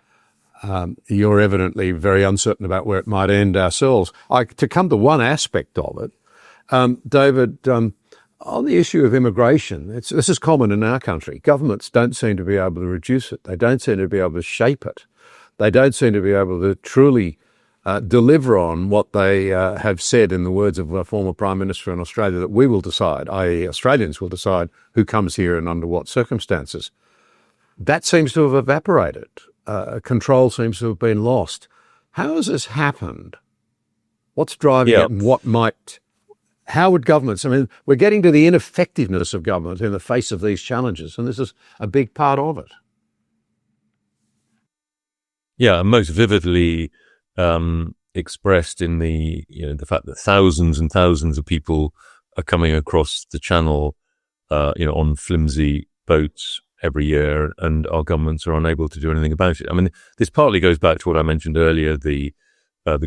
you're evidently very uncertain about where it might end ourselves. To come to one aspect of it, David, on the issue of immigration, this is common in our country. Governments don't seem to be able to reduce it. They don't seem to be able to shape it. They don't seem to be able to truly deliver on what they have said, in the words of a former Prime Minister in Australia, that we will decide, i.e. Australians will decide who comes here and under what circumstances. That seems to have evaporated. Control seems to have been lost. How has this happened? What's driving it, and how would governments, we're getting to the ineffectiveness of government in the face of these challenges, and this is a big part of it. Yeah, most vividly expressed in the fact that thousands and thousands of people are coming across the channel, on flimsy boats every year, and our governments are unable to do anything about it. This partly goes back to what I mentioned earlier, the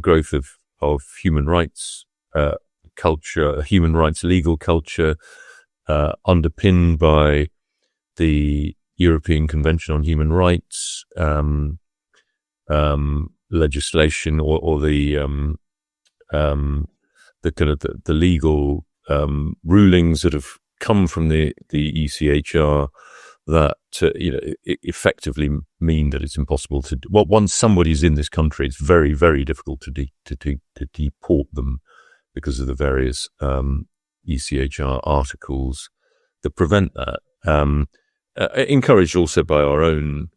growth of human rights culture, human rights legal culture, underpinned by the European Convention on Human Rights legislation, or the kind of the legal rulings that have come from the ECHR that effectively mean that it's impossible to. Well, once somebody's in this country, it's very, very difficult to deport them because of the various ECHR articles that prevent that. Encouraged also by our own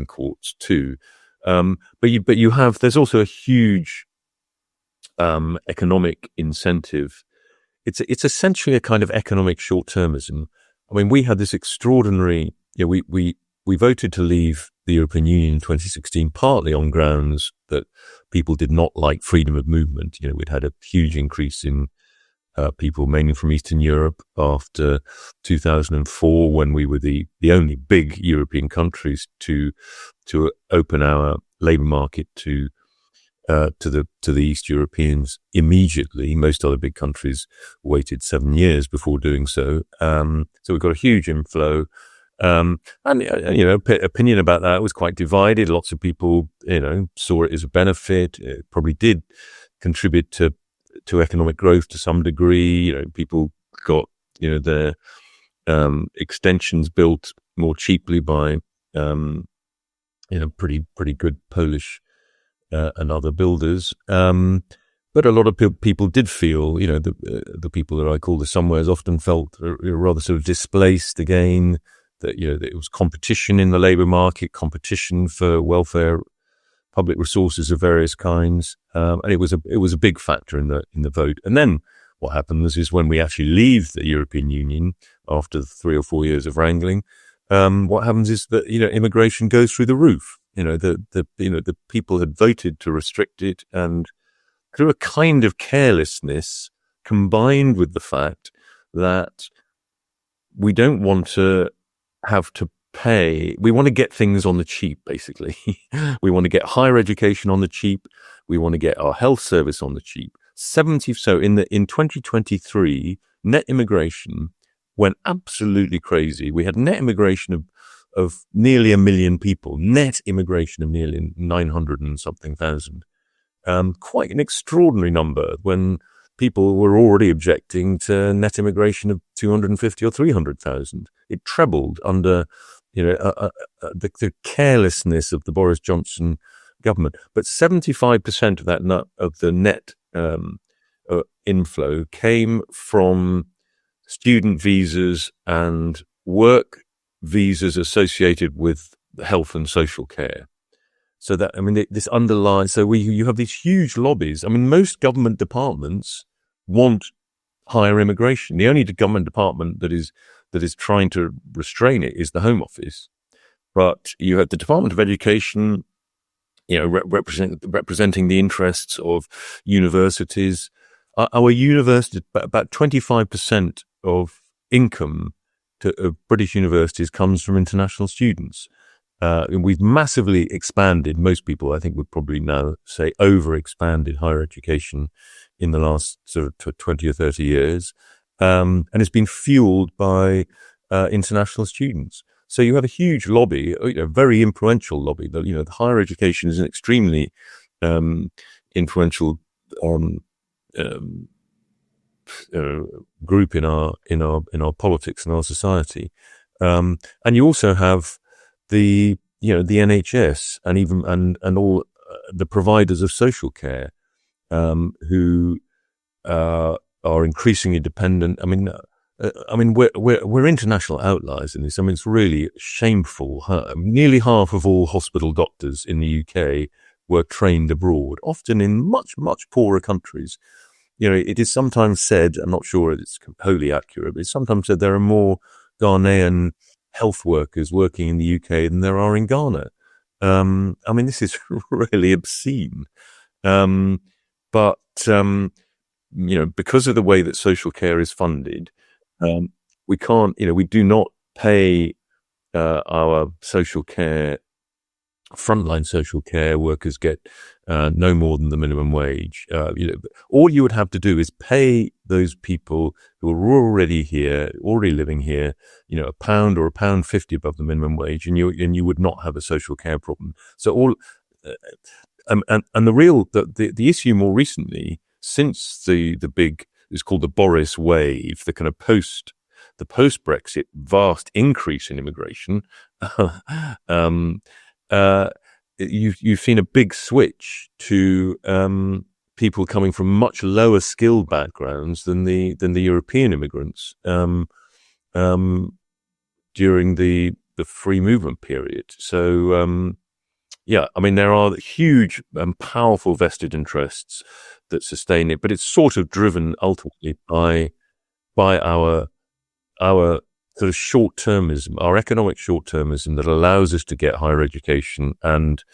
courts too. But you have, there's also a huge economic incentive. It's essentially a kind of economic short-termism. We had this extraordinary, we voted to leave the European Union in 2016, partly on grounds that people did not like freedom of movement. We'd had a huge increase in people mainly from Eastern Europe after 2004, when we were the only big European countries to open our labour market to the East Europeans immediately. Most other big countries waited 7 years before doing so. So we've got a huge inflow. And opinion about that was quite divided. Lots of people, saw it as a benefit. It probably did contribute to economic growth to some degree. People got, their extensions built more cheaply by, pretty good Polish and other builders. But a lot of people did feel, the people that I call the somewheres often felt rather sort of displaced again, that, that it was competition in the labour market, competition for welfare, public resources of various kinds. And it was a big factor in the vote. And then what happens is, when we actually leave the European Union after 3 or 4 years of wrangling, what happens is that, immigration goes through the roof. The people had voted to restrict it, and through a kind of carelessness combined with the fact that we don't want to have to pay, we want to get things on the cheap, basically. We want to get higher education on the cheap. We want to get our health service on the cheap. In 2023, net immigration went absolutely crazy. We had net immigration of nearly 1 million people, net immigration of nearly 900 and something thousand. Quite an extraordinary number, when people were already objecting to net immigration of 250 or 300,000. It trebled under, the carelessness of the Boris Johnson government. But 75% of of the net inflow came from student visas and work visas associated with health and social care. So that, I mean, this underlies, so you have these huge lobbies. I mean, most government departments want higher immigration. The only government department that is trying to restrain it is the Home Office. But you have the Department of Education, representing the interests of universities. Our universities, about 25% of income of British universities comes from international students. And we've massively expanded. Most people, I think, would probably now say over-expanded higher education in the last sort of 20 or 30 years. And it's been fueled by international students. So you have a huge lobby, a very influential lobby. The higher education is an extremely influential group in our politics and our society. And you also have the NHS and all the providers of social care who are increasingly dependent. I mean, we're international outliers in this. I mean, it's really shameful. Nearly half of all hospital doctors in the UK were trained abroad, often in much, much poorer countries. It is sometimes said, I'm not sure it's wholly accurate, but it's sometimes said there are more Ghanaian health workers working in the UK than there are in Ghana. I mean, this is really obscene. But because of the way that social care is funded, we can't, we do not pay our social care, frontline social care workers get no more than the minimum wage. All you would have to do is pay those people who are already here, already living here, £1 or £1.50 above the minimum wage, and you would not have a social care problem. So and the issue more recently, since the big, it's called the Boris wave, the kind of post-Brexit vast increase in immigration, you've seen a big switch to people coming from much lower skilled backgrounds than the European immigrants during the free movement period. So I mean, there are huge and powerful vested interests that sustain it, but it's sort of driven ultimately by our sort of short-termism, our economic short-termism that allows us to get higher education and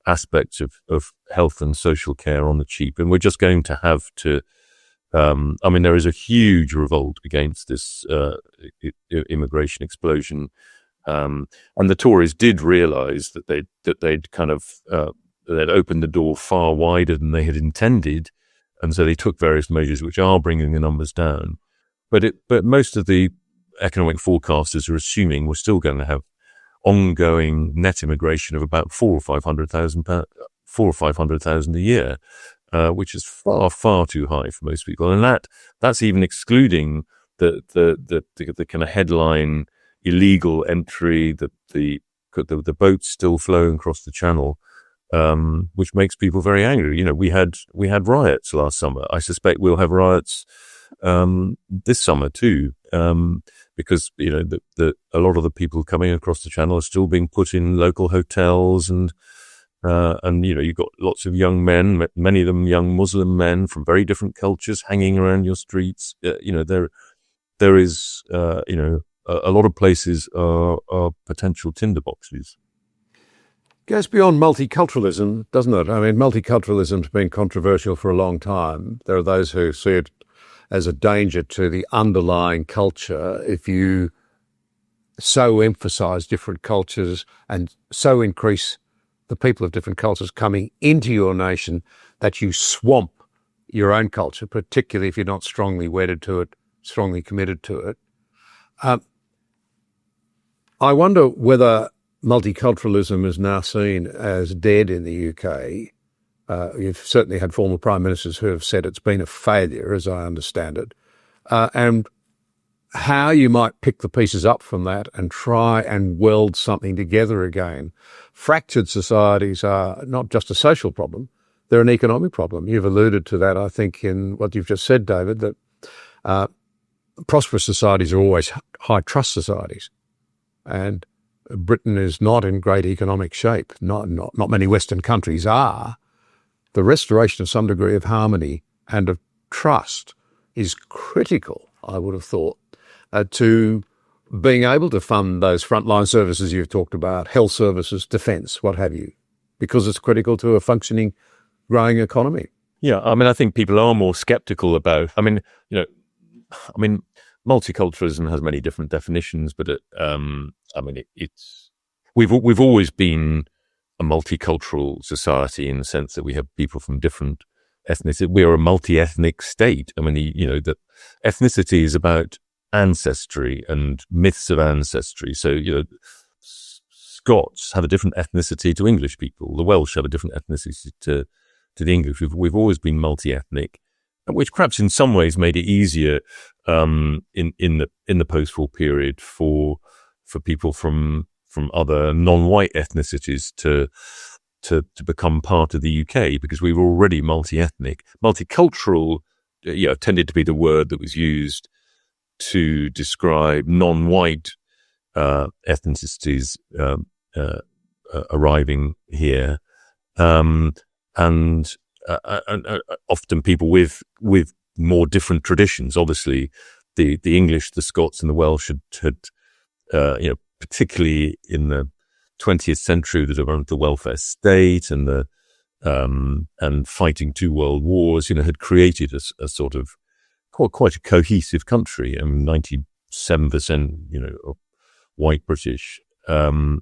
aspects of health and social care on the cheap. And we're just going to have to, I mean, there is a huge revolt against this immigration explosion. And the Tories did realise that they'd kind of they'd opened the door far wider than they had intended, and so they took various measures which are bringing the numbers down. But most of the economic forecasters are assuming we're still going to have ongoing net immigration of about 400,000 or 500,000 a year, which is far, far too high for most people, and that's even excluding the kind of headline illegal entry, the boats still flowing across the channel, which makes people very angry. We had riots last summer. I suspect we'll have riots this summer too, because a lot of the people coming across the channel are still being put in local hotels, and you've got lots of young men, many of them young Muslim men from very different cultures, hanging around your streets. There is a lot of places are potential tinderboxes. Goes beyond multiculturalism, doesn't it? I mean, multiculturalism's been controversial for a long time. There are those who see it as a danger to the underlying culture if you so emphasise different cultures and so increase the people of different cultures coming into your nation that you swamp your own culture, particularly if you're not strongly wedded to it, strongly committed to it. I wonder whether multiculturalism is now seen as dead in the UK. You've certainly had former prime ministers who have said it's been a failure, as I understand it. And how you might pick the pieces up from that and try and weld something together again. Fractured societies are not just a social problem, they're an economic problem. You've alluded to that, I think, in what you've just said, David, that prosperous societies are always high trust societies. And Britain is not in great economic shape. Not many Western countries are. The restoration of some degree of harmony and of trust is critical, I would have thought, to being able to fund those frontline services you've talked about, health services, defence, what have you, because it's critical to a functioning, growing economy. Yeah, I mean, I think people are more sceptical about, multiculturalism has many different definitions, but we've always been a multicultural society in the sense that we have people from different ethnicities. We are a multi-ethnic state. I mean, that ethnicity is about ancestry and myths of ancestry. So, Scots have a different ethnicity to English people. The Welsh have a different ethnicity to the English. We've always been multi-ethnic, which perhaps in some ways made it easier in the post-war period for people from other non-white ethnicities to become part of the UK, because we were already multi-ethnic. Multicultural, tended to be the word that was used to describe non-white ethnicities arriving here, and often people with more different traditions. Obviously, the English, the Scots, and the Welsh had particularly in the 20th century, the welfare state and and fighting two world wars, had created a sort of quite a cohesive country. 97%, of white British. And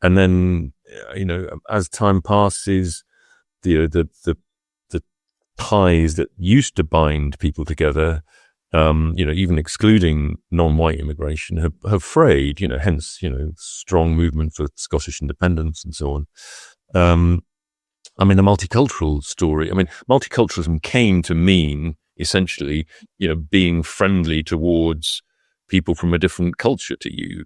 then, as time passes, the ties that used to bind people together, even excluding non-white immigration, have frayed, hence, strong movement for Scottish independence and so on. The multicultural story, multiculturalism came to mean essentially, being friendly towards people from a different culture to you.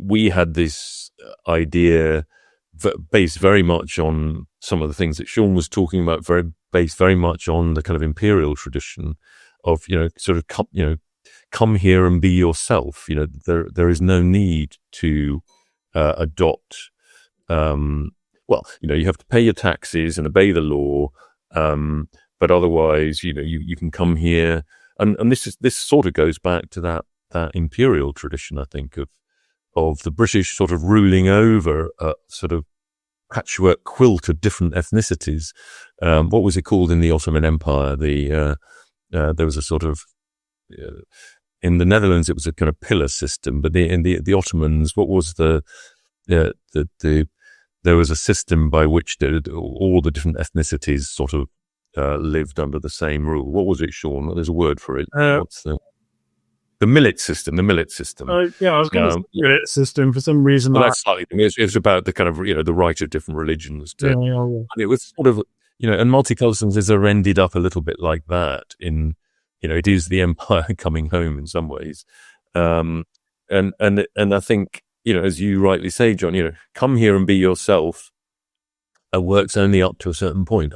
We had this idea based very much on some of the things that Sean was talking about, based very much on the kind of imperial tradition of, come here and be yourself. There is no need to adopt, you have to pay your taxes and obey the law, but otherwise, you can come here. And this sort of goes back to that imperial tradition, I think, of the British sort of ruling over a sort of patchwork quilt of different ethnicities. What was it called in the Ottoman Empire? There was a sort of, in the Netherlands, it was a kind of pillar system, but in the Ottomans, what was there was a system by which all the different ethnicities sort of lived under the same rule. What was it, Sean? There's a word for it. What's the millet system? The millet system. I was going to say millet system for some reason. Well, that's slightly. It's about the kind of the right of different religions. And it was sort of and multiculturalism has ended up a little bit like that. In it is the empire coming home in some ways, and I think as you rightly say, John, come here and be yourself. Works only up to a certain point.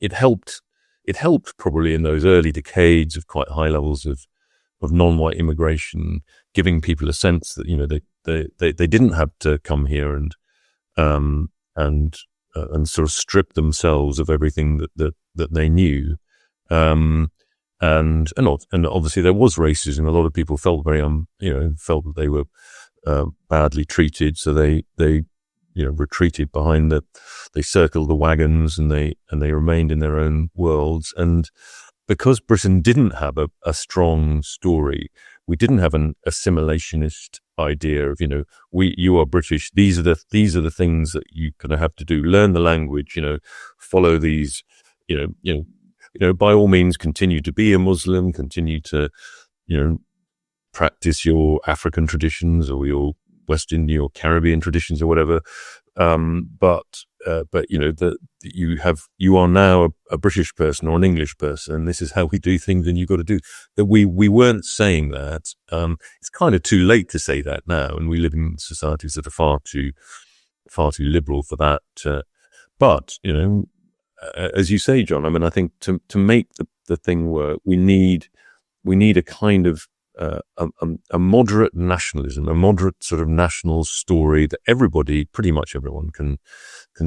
It helped probably in those early decades of quite high levels of non-white immigration, giving people a sense that they didn't have to come here and sort of strip themselves of everything that they knew, and obviously there was racism. A lot of people felt felt that they were badly treated, so they retreated behind they circled the wagons and they remained in their own worlds. And because Britain didn't have a strong story, we didn't have an assimilationist idea of, you are British. These are the things that you're going to have to do. Learn the language, follow these, by all means, continue to be a Muslim, continue to, practice your African traditions or your West Indian or Caribbean traditions or whatever. But that you are now a British person or an English person, and this is how we do things, and you've got to do that. We weren't saying that. It's kind of too late to say that now, and we live in societies that are far too liberal for that. But as you say, John, I mean, I think to make the thing work, we need a kind of a moderate nationalism, a moderate sort of national story that pretty much everyone can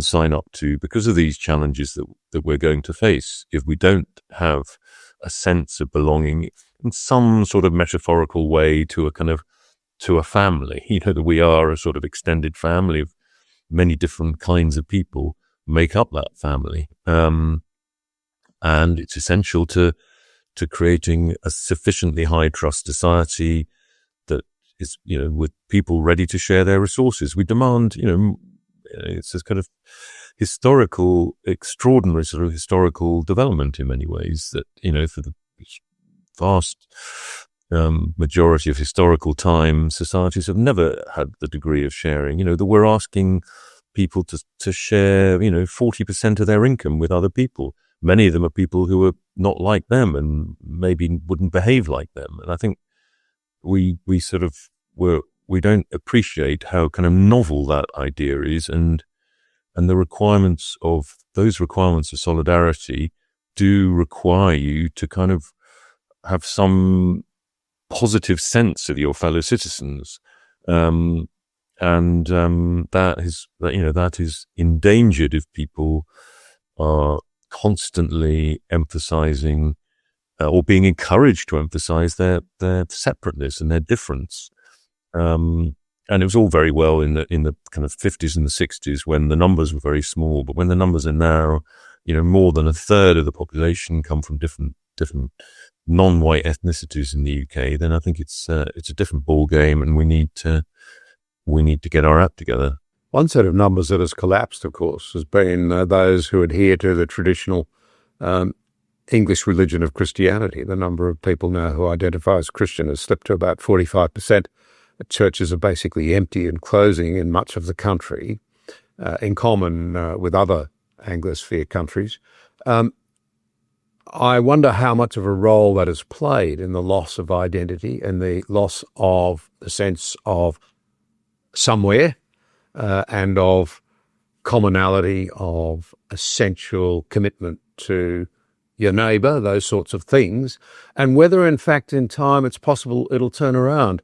sign up to, because of these challenges that we're going to face if we don't have a sense of belonging in some sort of metaphorical way to a family. That we are a sort of extended family of many different kinds of people make up that family. And it's essential to creating a sufficiently high trust society that is, with people ready to share their resources. We demand, it's this kind of extraordinary sort of historical development in many ways that, for the vast majority of historical time, societies have never had the degree of sharing, that we're asking people to share, 40% of their income with other people. Many of them are people who are not like them and maybe wouldn't behave like them. And I think we don't appreciate how kind of novel that idea is, and the requirements of solidarity do require you to kind of have some positive sense of your fellow citizens. That is endangered if people are constantly emphasizing or being encouraged to emphasize their separateness and their difference. And it was all very well in the kind of 50s and the 60s when the numbers were very small, but when the numbers are now, more than a third of the population come from different non-white ethnicities in the UK, then I think it's a different ball game, and we need to get our act together. One set of numbers that has collapsed, of course, has been those who adhere to the traditional English religion of Christianity. The number of people now who identify as Christian has slipped to about 45%. Churches are basically empty and closing in much of the country, in common with other Anglosphere countries. I wonder how much of a role that has played in the loss of identity and the loss of the sense of somewhere, and of commonality, of essential commitment to your neighbour, those sorts of things, and whether in fact in time it's possible it'll turn around.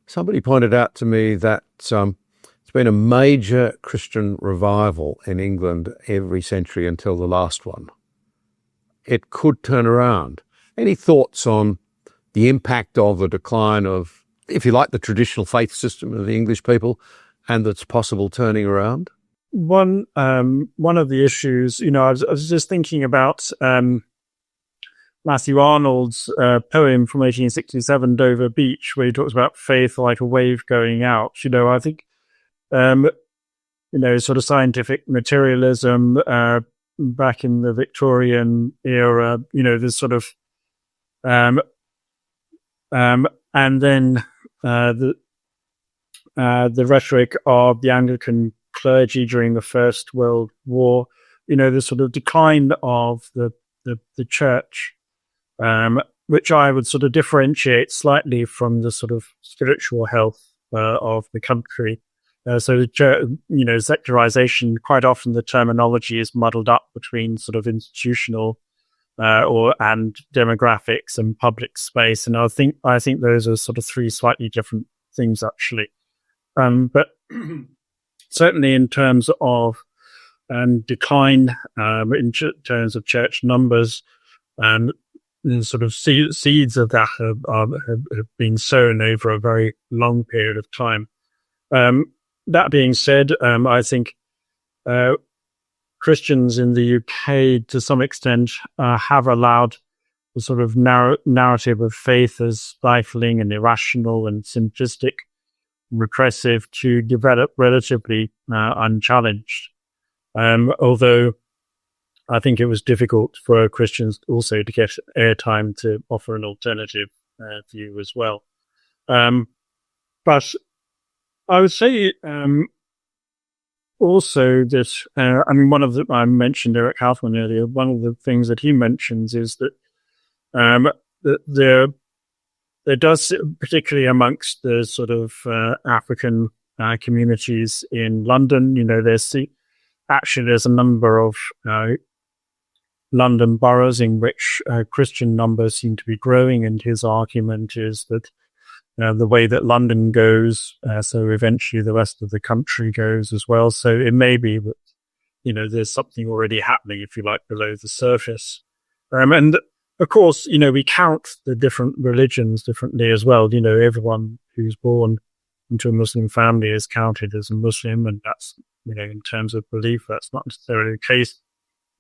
Somebody pointed out to me that it's been a major Christian revival in England every century until the last one. It could turn around. Any thoughts on the impact of the decline of, if you like, the traditional faith system of the English people, and that's possible turning around? One of the issues, I was just thinking about Matthew Arnold's poem from 1867, Dover Beach, where he talks about faith like a wave going out. I think, sort of scientific materialism back in the Victorian era, this sort of, and then the rhetoric of the Anglican clergy during the First World War, the sort of decline of the church, which I would sort of differentiate slightly from the sort of spiritual health of the country. So the church, secularization, quite often the terminology is muddled up between sort of institutional and demographics and public space, and I think those are sort of three slightly different things actually. But certainly in terms of decline, in terms of church numbers, and sort of seeds of that have been sown over a very long period of time. That being said, I think Christians in the UK, to some extent, have allowed the sort of narrative of faith as stifling and irrational and simplistic, repressive, to develop relatively unchallenged. Although I think it was difficult for Christians also to get airtime to offer an alternative view as well. But I would say also that, I mentioned Eric Houghton earlier. One of the things that he mentions is that, that there does, particularly amongst the sort of African communities in London, there's a number of London boroughs in which Christian numbers seem to be growing, and his argument is that the way that London goes, so eventually the rest of the country goes as well. So it may be that, there's something already happening, if you like, below the surface. And of course, we count the different religions differently as well. Everyone who's born into a Muslim family is counted as a Muslim, and that's, in terms of belief, that's not necessarily the case.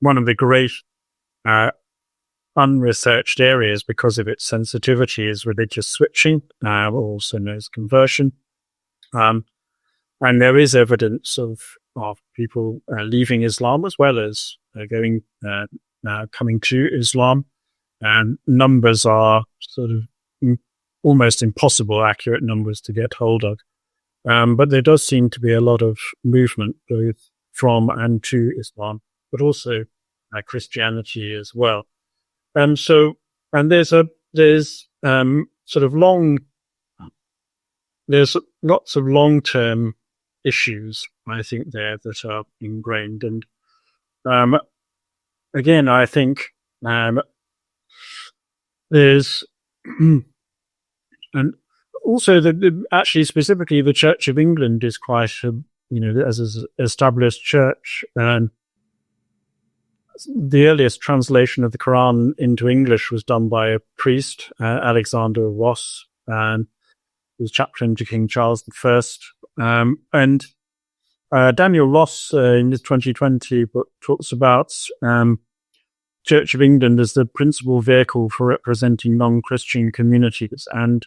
One of the great unresearched areas because of its sensitivity is religious switching, also known as conversion. And there is evidence of people leaving Islam as well as coming to Islam. And numbers are sort of almost impossible, accurate numbers to get hold of. But there does seem to be a lot of movement both from and to Islam, but also Christianity as well. There's lots of long-term issues, I think, there that are ingrained. And again, I think there's and also actually specifically the Church of England is quite as an established church, and the earliest translation of the Quran into English was done by a priest, Alexander Ross, and was chaplain to King Charles I. And Daniel Ross in his 2020 book talks about Church of England as the principal vehicle for representing non-Christian communities. And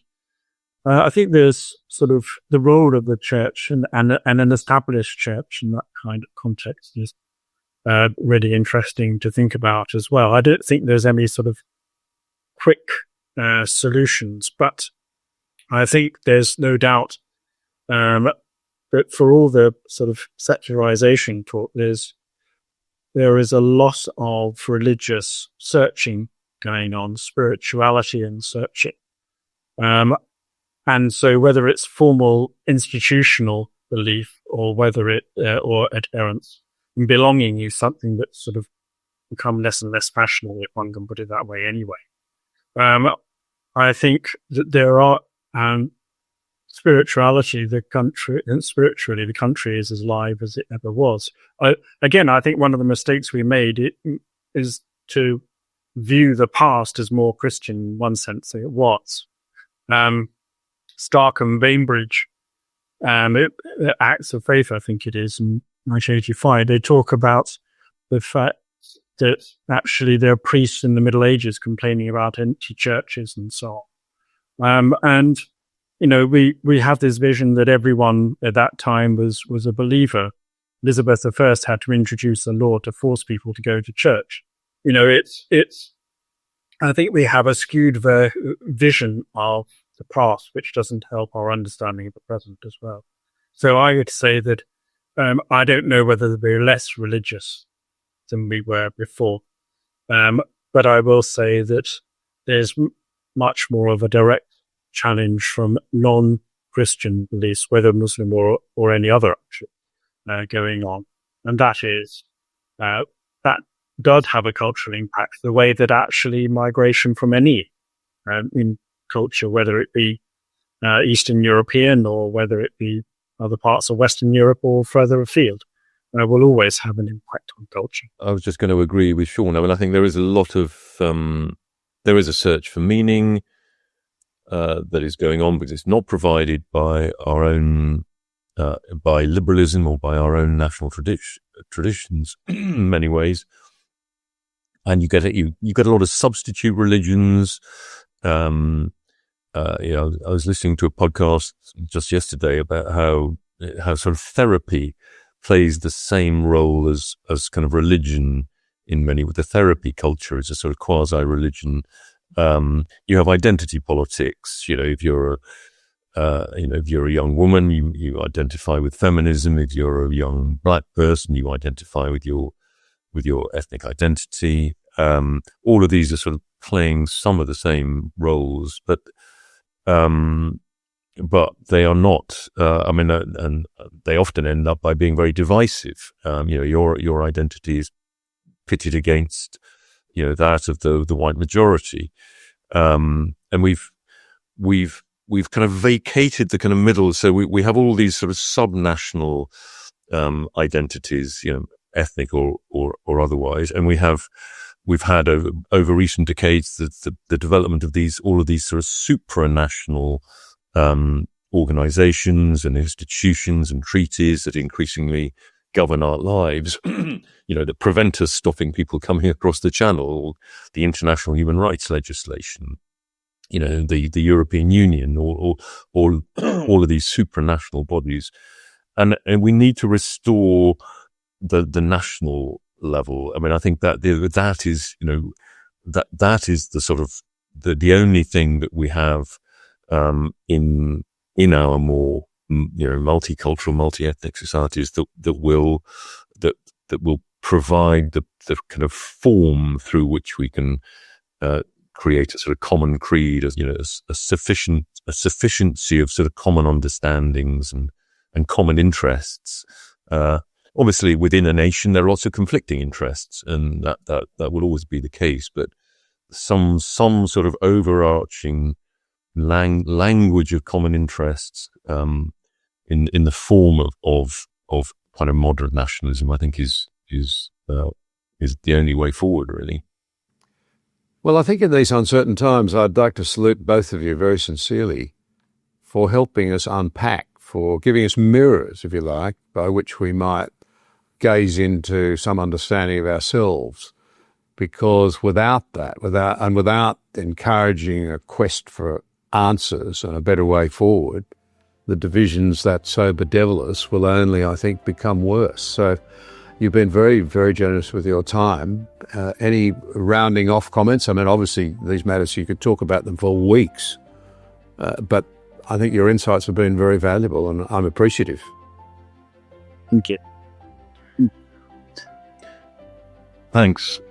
I think there's sort of the role of the church and an established church in that kind of context is really interesting to think about as well. I don't think there's any sort of quick solutions, but I think there's no doubt that for all the sort of secularization talk, there is a lot of religious searching going on, spirituality and searching. And so whether it's formal institutional belief or whether or adherence, belonging is something that's sort of become less and less fashionable, if one can put it that way anyway. I think that there are spiritually the country is as live as it ever was. I think one of the mistakes we made is to view the past as more Christian in one sense than it was. Stark and Bainbridge, Acts of Faith, I think it is, in 1985, they talk about the fact that actually there are priests in the Middle Ages complaining about empty churches and so on. And we have this vision that everyone at that time was a believer. Elizabeth I had to introduce a law to force people to go to church. I think we have a skewed vision of the past, which doesn't help our understanding of the present as well. So I would say that I don't know whether we're less religious than we were before. But I will say that there's much more of a direct challenge from non-Christian beliefs, whether Muslim or any other, actually, going on. And that does have a cultural impact, the way that actually migration from any in culture, whether it be Eastern European or whether it be other parts of Western Europe or further afield, will always have an impact on culture. I was just going to agree with Sean. I mean, I think there is a lot of, there is a search for meaning that is going on, because it's not provided by our own, by liberalism or by our own national traditions in many ways. And you get a lot of substitute religions. I was listening to a podcast just yesterday about how sort of therapy plays the same role as kind of religion in many. With the therapy culture, it's a sort of quasi-religion. You have identity politics. If you're if you're a young woman, you identify with feminism. If you're a young black person, you identify with your ethnic identity. All of these are sort of playing some of the same roles, but they are not. And they often end up by being very divisive. Your identity is pitted against, that of the white majority, and we've kind of vacated the kind of middle. So we have all these sort of subnational identities, ethnic or otherwise, and we've had over recent decades the development of all of these sort of supranational organizations and institutions and treaties that increasingly govern our lives, that prevent us stopping people coming across the channel, or the international human rights legislation, the European Union, or all of these supranational bodies. And we need to restore the national level. I mean, I think that that is the sort of the only thing that we have in our more multicultural, multi-ethnic societies that will provide the kind of form through which we can create a sort of common creed, a sufficiency of sort of common understandings and common interests. Obviously, within a nation, there are lots of conflicting interests, and that will always be the case. But some sort of overarching language of common interests in the form of kind of moderate nationalism, I think is the only way forward, really. Well, I think in these uncertain times, I'd like to salute both of you very sincerely for helping us unpack, for giving us mirrors, if you like, by which we might gaze into some understanding of ourselves. Because without that, without encouraging a quest for answers and a better way forward, the divisions that so bedevil us will only, I think, become worse. So you've been very, very generous with your time. Any rounding off comments? I mean, obviously, these matters, you could talk about them for weeks, but I think your insights have been very valuable, and I'm appreciative. Thank you. Thanks.